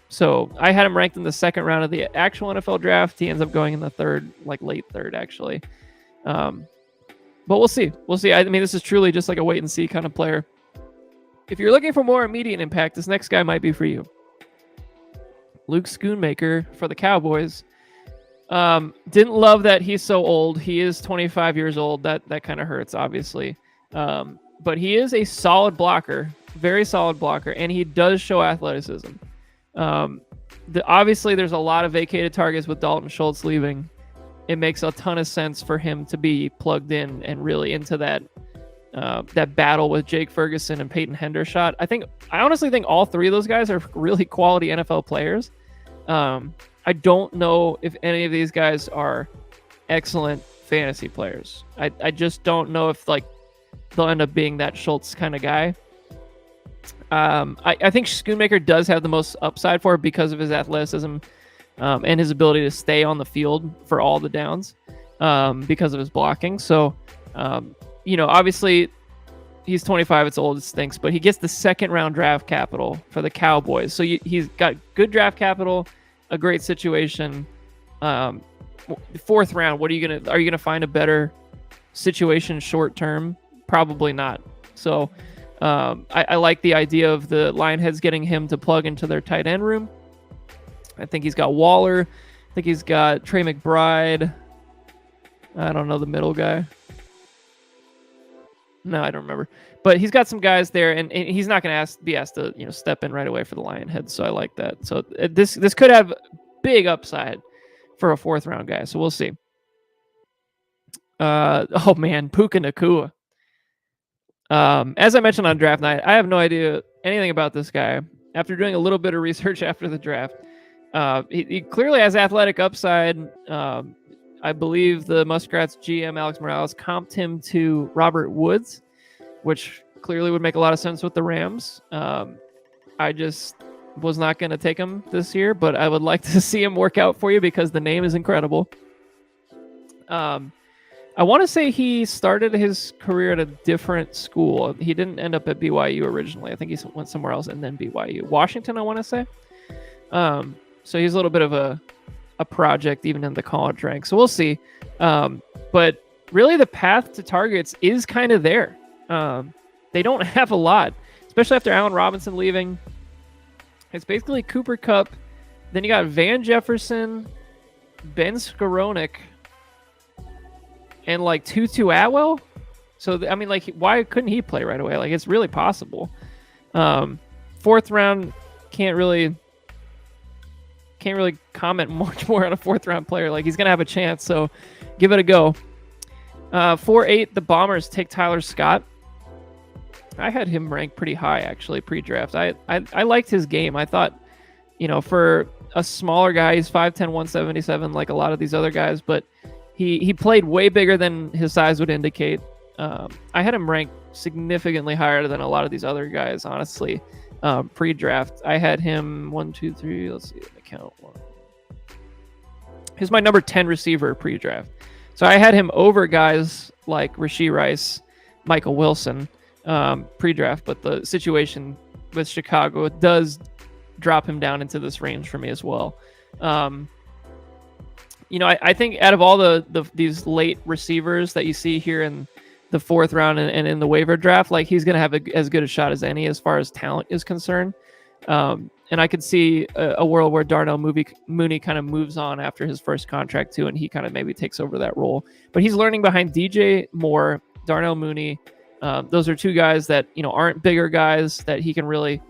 So I had him ranked in the second round of the actual NFL draft. He ends up going in the third, like late third, actually. But we'll see. We'll see. I mean, this is truly just like a wait and see kind of player. If you're looking for more immediate impact, this next guy might be for you. Luke Schoonmaker for the Cowboys. Didn't love that he's so old. He is 25 years old. That kind of hurts, obviously. But he is a solid blocker, very solid blocker, and he does show athleticism. Obviously, there's a lot of vacated targets with Dalton Schultz leaving. It makes a ton of sense for him to be plugged in and really into that battle with Jake Ferguson and Peyton Hendershot. I honestly think all 3 of those guys are really quality NFL players. I don't know if any of these guys are excellent fantasy players. I just don't know if they'll end up being that Schultz kind of guy. I think Schoonmaker does have the most upside for it because of his athleticism and his ability to stay on the field for all the downs because of his blocking. So, obviously he's 25. It's old. It stinks. But he gets the second round draft capital for the Cowboys. So he's got good draft capital, a great situation. Fourth round, are you gonna find a better situation short term? Probably not. So I like the idea of the Lionheads getting him to plug into their tight end room. I think he's got Waller. I think he's got Trey McBride. I don't know the middle guy. No, I don't remember. But he's got some guys there, and he's not going to be asked to step in right away for the Lionheads. So I like that. So this could have big upside for a fourth round guy. So we'll see. Oh man, Puka Nacua. As I mentioned on draft night, I have no idea anything about this guy. After doing a little bit of research after the draft, he clearly has athletic upside. I believe the Muskrats GM Alex Morales comped him to Robert Woods, which clearly would make a lot of sense with the Rams. I just was not going to take him this year, but I would like to see him work out for you because the name is incredible. I want to say he started his career at a different school. He didn't end up at BYU originally. I think he went somewhere else and then BYU. Washington, I want to say. So he's a little bit of a project even in the college ranks. So we'll see. But really the path to targets is kind of there. They don't have a lot, especially after Allen Robinson leaving. It's basically Cooper Kupp. Then you got Van Jefferson, Ben Skowronek, and like Tutu Atwell. So, I mean, like, why couldn't he play right away? Like, it's really possible. Fourth round, can't really can't really comment much more on a 4th round player. Like, he's gonna have a chance, so give it a go. 4-8, the Bombers take Tyler Scott. I had him ranked pretty high, actually, pre-draft. I liked his game. I thought, for a smaller guy, he's 5'10", 177, like a lot of these other guys, but he played way bigger than his size would indicate. I had him ranked significantly higher than a lot of these other guys, honestly, pre-draft. I had him 1, 2, 3, let's see, let me count. He's my number 10 receiver pre-draft. So I had him over guys like Rashee Rice, Michael Wilson, pre-draft, but the situation with Chicago does drop him down into this range for me as well. I think out of all these late receivers that you see here in the 4th round and in the waiver draft, like, he's going to have as good a shot as any as far as talent is concerned. And I could see a world where Darnell Mooney kind of moves on after his first contract too, and he kind of maybe takes over that role. But he's learning behind DJ Moore, Darnell Mooney. Those are two guys that, aren't bigger guys that he can really,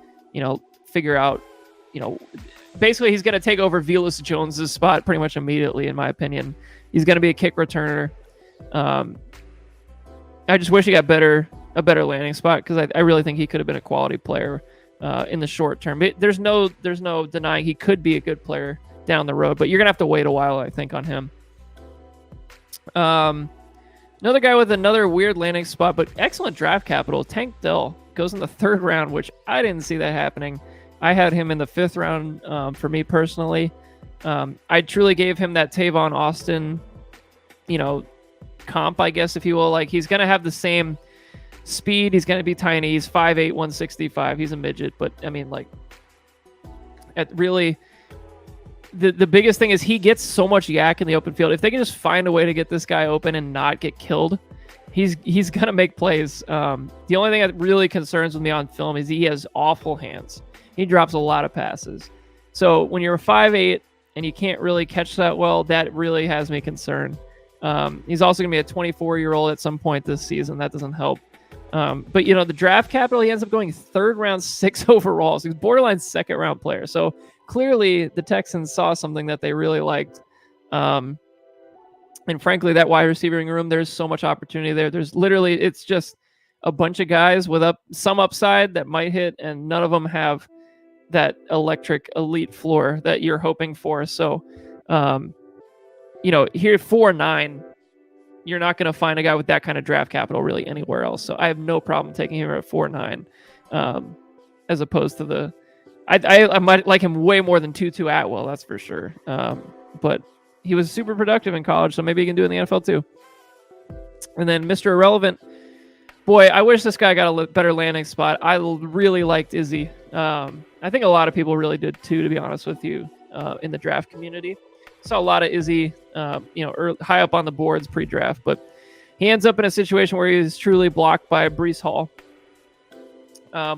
figure out. Basically he's going to take over Velus Jones's spot pretty much immediately, in my opinion. He's going to be a kick returner. I just wish he got a better landing spot, because I really think he could have been a quality player in the short term. But there's no denying he could be a good player down the road, but you're gonna have to wait a while, I think, on him. Another guy with another weird landing spot, but excellent draft capital, Tank Dell, goes in the 3rd round, which I didn't see that happening. I had him in the 5th round for me personally. I truly gave him that Tavon Austin, comp, I guess, if you will. Like, he's gonna have the same speed. He's going to be tiny. He's 5'8", 165. He's a midget. But, I mean, like, really, the biggest thing is he gets so much yak in the open field. If they can just find a way to get this guy open and not get killed, he's going to make plays. The only thing that really concerns me on film is he has awful hands. He drops a lot of passes. So when you're 5'8", and you can't really catch that well, that really has me concerned. He's also going to be a 24-year-old at some point this season. That doesn't help. But the draft capital, he ends up going 3rd round, 6 overall. So he's borderline 2nd round player. So clearly the Texans saw something that they really liked. And frankly, that wide receiving room, there's so much opportunity there. It's just a bunch of guys with some upside that might hit, and none of them have that electric elite floor that you're hoping for. So, here 4-9, you're not going to find a guy with that kind of draft capital really anywhere else. So I have no problem taking him at 4-9, as opposed to I might like him way more than Tutu Atwell, that's for sure. But he was super productive in college, so maybe he can do it in the NFL too. And then Mr. Irrelevant, boy, I wish this guy got a better landing spot. I really liked Izzy. I think a lot of people really did too, to be honest with you, in the draft community. Saw a lot of Izzy, high up on the boards pre-draft, but he ends up in a situation where he's truly blocked by Breece Hall.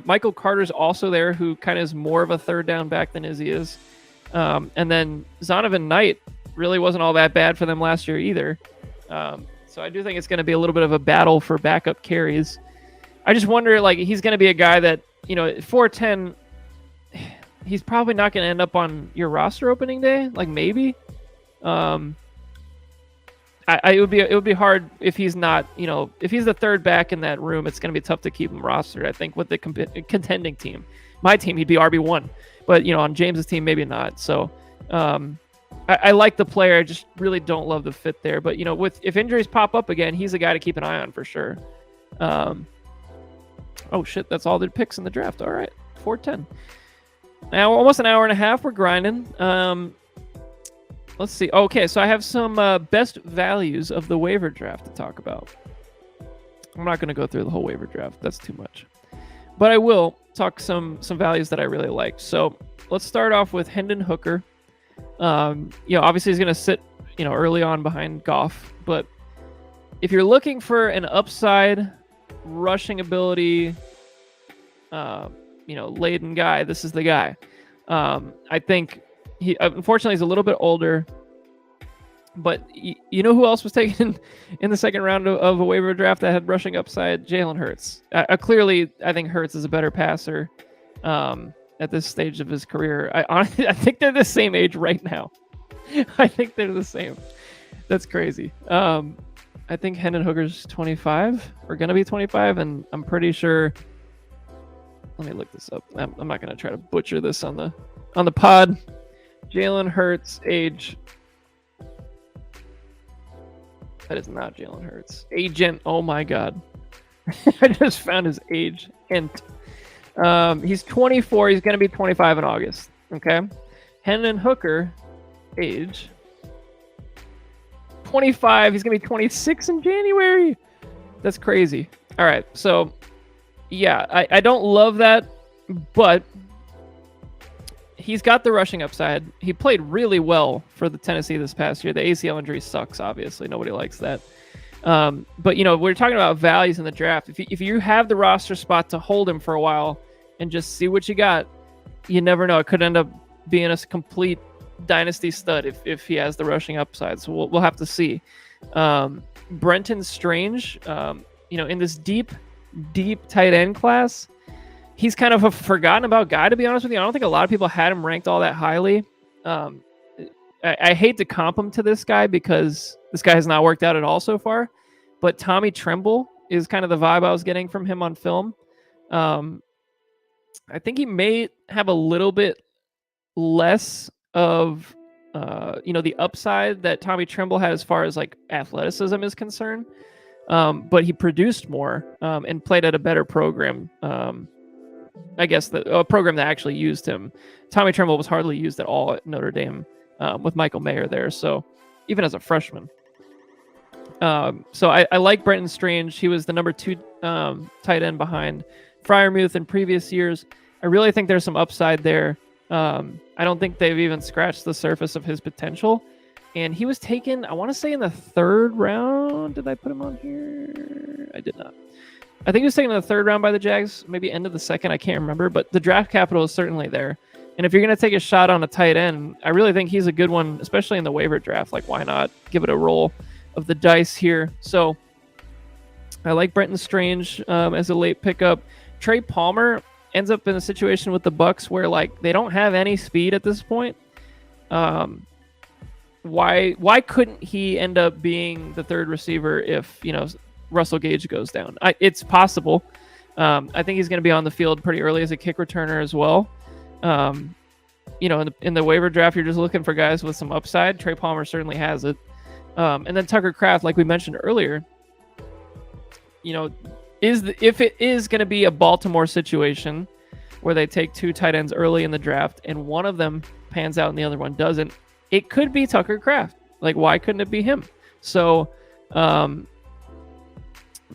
Michael Carter's also there, who kind of is more of a 3rd down back than Izzy is. And then Zonovan Knight really wasn't all that bad for them last year either. So I do think it's going to be a little bit of a battle for backup carries. I just wonder, like, he's going to be a guy that, 4'10", he's probably not going to end up on your roster opening day. Like, maybe. It would be hard if he's not, if he's the 3rd back in that room, it's going to be tough to keep him rostered. I think with the contending team, my team, he'd be RB1, but on James's team, maybe not. So, I like the player. I just really don't love the fit there. But if injuries pop up again, he's a guy to keep an eye on for sure. Oh shit, that's all the picks in the draft. All right, 4:10. Now almost an hour and a half. We're grinding. Let's see. Okay, so I have some best values of the waiver draft to talk about. I'm not going to go through the whole waiver draft. That's too much. But I will talk some values that I really liked. So let's start off with Hendon Hooker. Obviously he's going to sit, early on behind Goff. But if you're looking for an upside rushing ability, laden guy, this is the guy. I think he, unfortunately, he's a little bit older. But you know who else was taken in the 2nd round of a waiver draft that had rushing upside? Jalen Hurts. Clearly, I think Hurts is a better passer. at this stage of his career. I honestly, I think they're the same age right now. I think they're the same. That's crazy. I think Hendon Hooker's 25 or gonna be 25, and I'm pretty sure. Let me look this up. I'm not gonna try to butcher this on the pod. Jalen Hurts age. That is not Jalen Hurts. Agent. Oh my God. I just found his age. Int. He's 24. He's gonna be 25 in August. Okay. Hendon Hooker age 25. He's gonna be 26 in January. That's crazy. All right. So yeah, I don't love that, but he's got the rushing upside. He played really well for the Tennessee this past year. The ACL injury sucks, obviously. Nobody likes that. But, you know, we're talking about values in the draft. If you have the roster spot to hold him for a while and just see what you got, you never know. It could end up being a complete dynasty stud if he has the rushing upside. So we'll have to see. Brenton Strange, you know, in this deep tight end class, he's kind of a forgotten about guy, to be honest with you. I don't think a lot of people had him ranked all that highly. I hate to comp him to this guy because this guy has not worked out at all so far, but Tommy Tremble is kind of the vibe I was getting from him on film. I think he may have a little bit less of you know, the upside that Tommy Tremble had as far as like athleticism is concerned. But he produced more and played at a better program. I guess a program that actually used him. Tommy Tremble was hardly used at all at Notre Dame with Michael Mayer there. So even as a freshman. So I like Brenton Strange. He was the number 2 tight end behind Freiermuth in previous years. I really think there's some upside there. I don't think they've even scratched the surface of his potential. And he was taken, I want to say, in the 3rd round. Did I put him on here? I did not. I think he was taken in the 3rd round by the Jags, maybe end of the 2nd. I can't remember, but the draft capital is certainly there. And if you're going to take a shot on a tight end, I really think he's a good one, especially in the waiver draft. Like, why not give it a roll of the dice here? So I like Brenton Strange as a late pickup. Trey Palmer ends up in a situation with the Bucs where, like, they don't have any speed at this point. Why couldn't he end up being the 3rd receiver if, you know, Russell Gage goes down? It's possible. I think he's going to be on the field pretty early as a kick returner as well. You know, in the waiver draft, you're just looking for guys with some upside. Trey Palmer certainly has it. And then Tucker Kraft, like we mentioned earlier, you know, if it is going to be a Baltimore situation where they take 2 tight ends early in the draft and one of them pans out and the other one doesn't, it could be Tucker Kraft. Like, why couldn't it be him? So,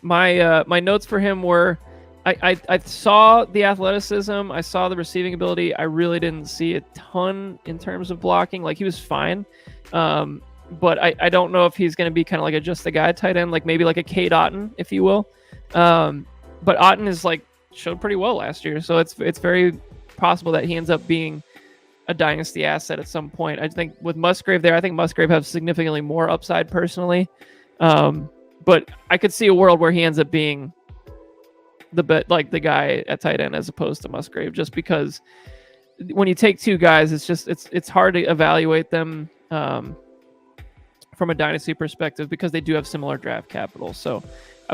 my notes for him were, I saw the athleticism, I saw the receiving ability. I really didn't see a ton in terms of blocking. Like, he was fine, but I don't know if he's going to be kind of like a just a guy tight end, like maybe like a Cade Otton, if you will. But Otton is like showed pretty well last year, so it's very possible that he ends up being a dynasty asset at some point. I think with Musgrave there, I think Musgrave has significantly more upside personally. But I could see a world where he ends up being the guy at tight end as opposed to Musgrave, just because when you take 2 guys, it's hard to evaluate them from a dynasty perspective because they do have similar draft capital. So,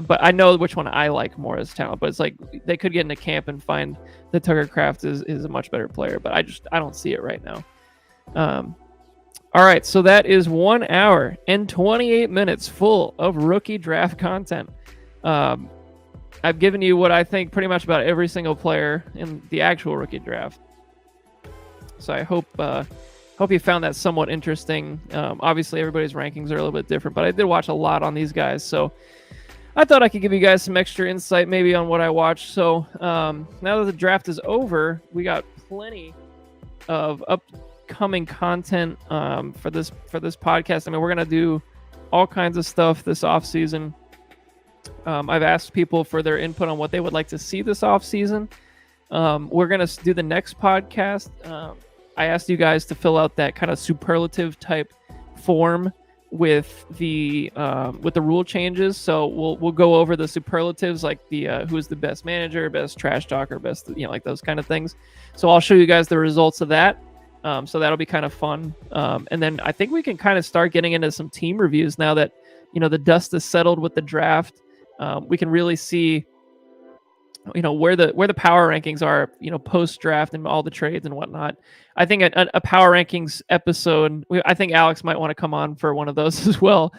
but I know which one I like more as talent, but it's like they could get into camp and find that Tucker Kraft is a much better player, but I don't see it right now. All right, so that is 1 hour and 28 minutes full of rookie draft content. I've given you what I think pretty much about every single player in the actual rookie draft. So I hope you found that somewhat interesting. Obviously, everybody's rankings are a little bit different, but I did watch a lot on these guys, so I thought I could give you guys some extra insight maybe on what I watched. So now that the draft is over, we got plenty of upcoming content for this podcast. I mean, we're going to do all kinds of stuff this offseason. I've asked people for their input on what they would like to see this offseason. We're going to do the next podcast. I asked you guys to fill out that kind of superlative type form with the rule changes. So we'll go over the superlatives, like the who's the best manager, best trash talker, best, like those kind of things. So I'll show you guys the results of that. So that'll be kind of fun. And then I think we can kind of start getting into some team reviews now that the dust is settled with the draft. We can really see where the power rankings are, post draft and all the trades and whatnot. I think a power rankings episode, I think Alex might want to come on for one of those as well.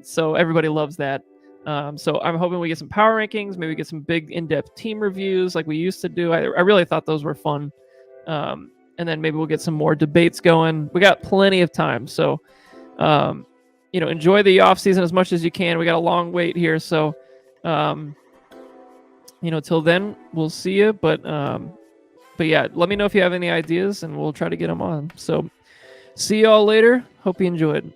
So everybody loves that. So I'm hoping we get some power rankings, maybe get some big in-depth team reviews like we used to do. I really thought those were fun. And then maybe we'll get some more debates going. We got plenty of time. So, enjoy the off season as much as you can. We got a long wait here. So, till then, we'll see you. But yeah, let me know if you have any ideas and we'll try to get them on. So see y'all later. Hope you enjoyed.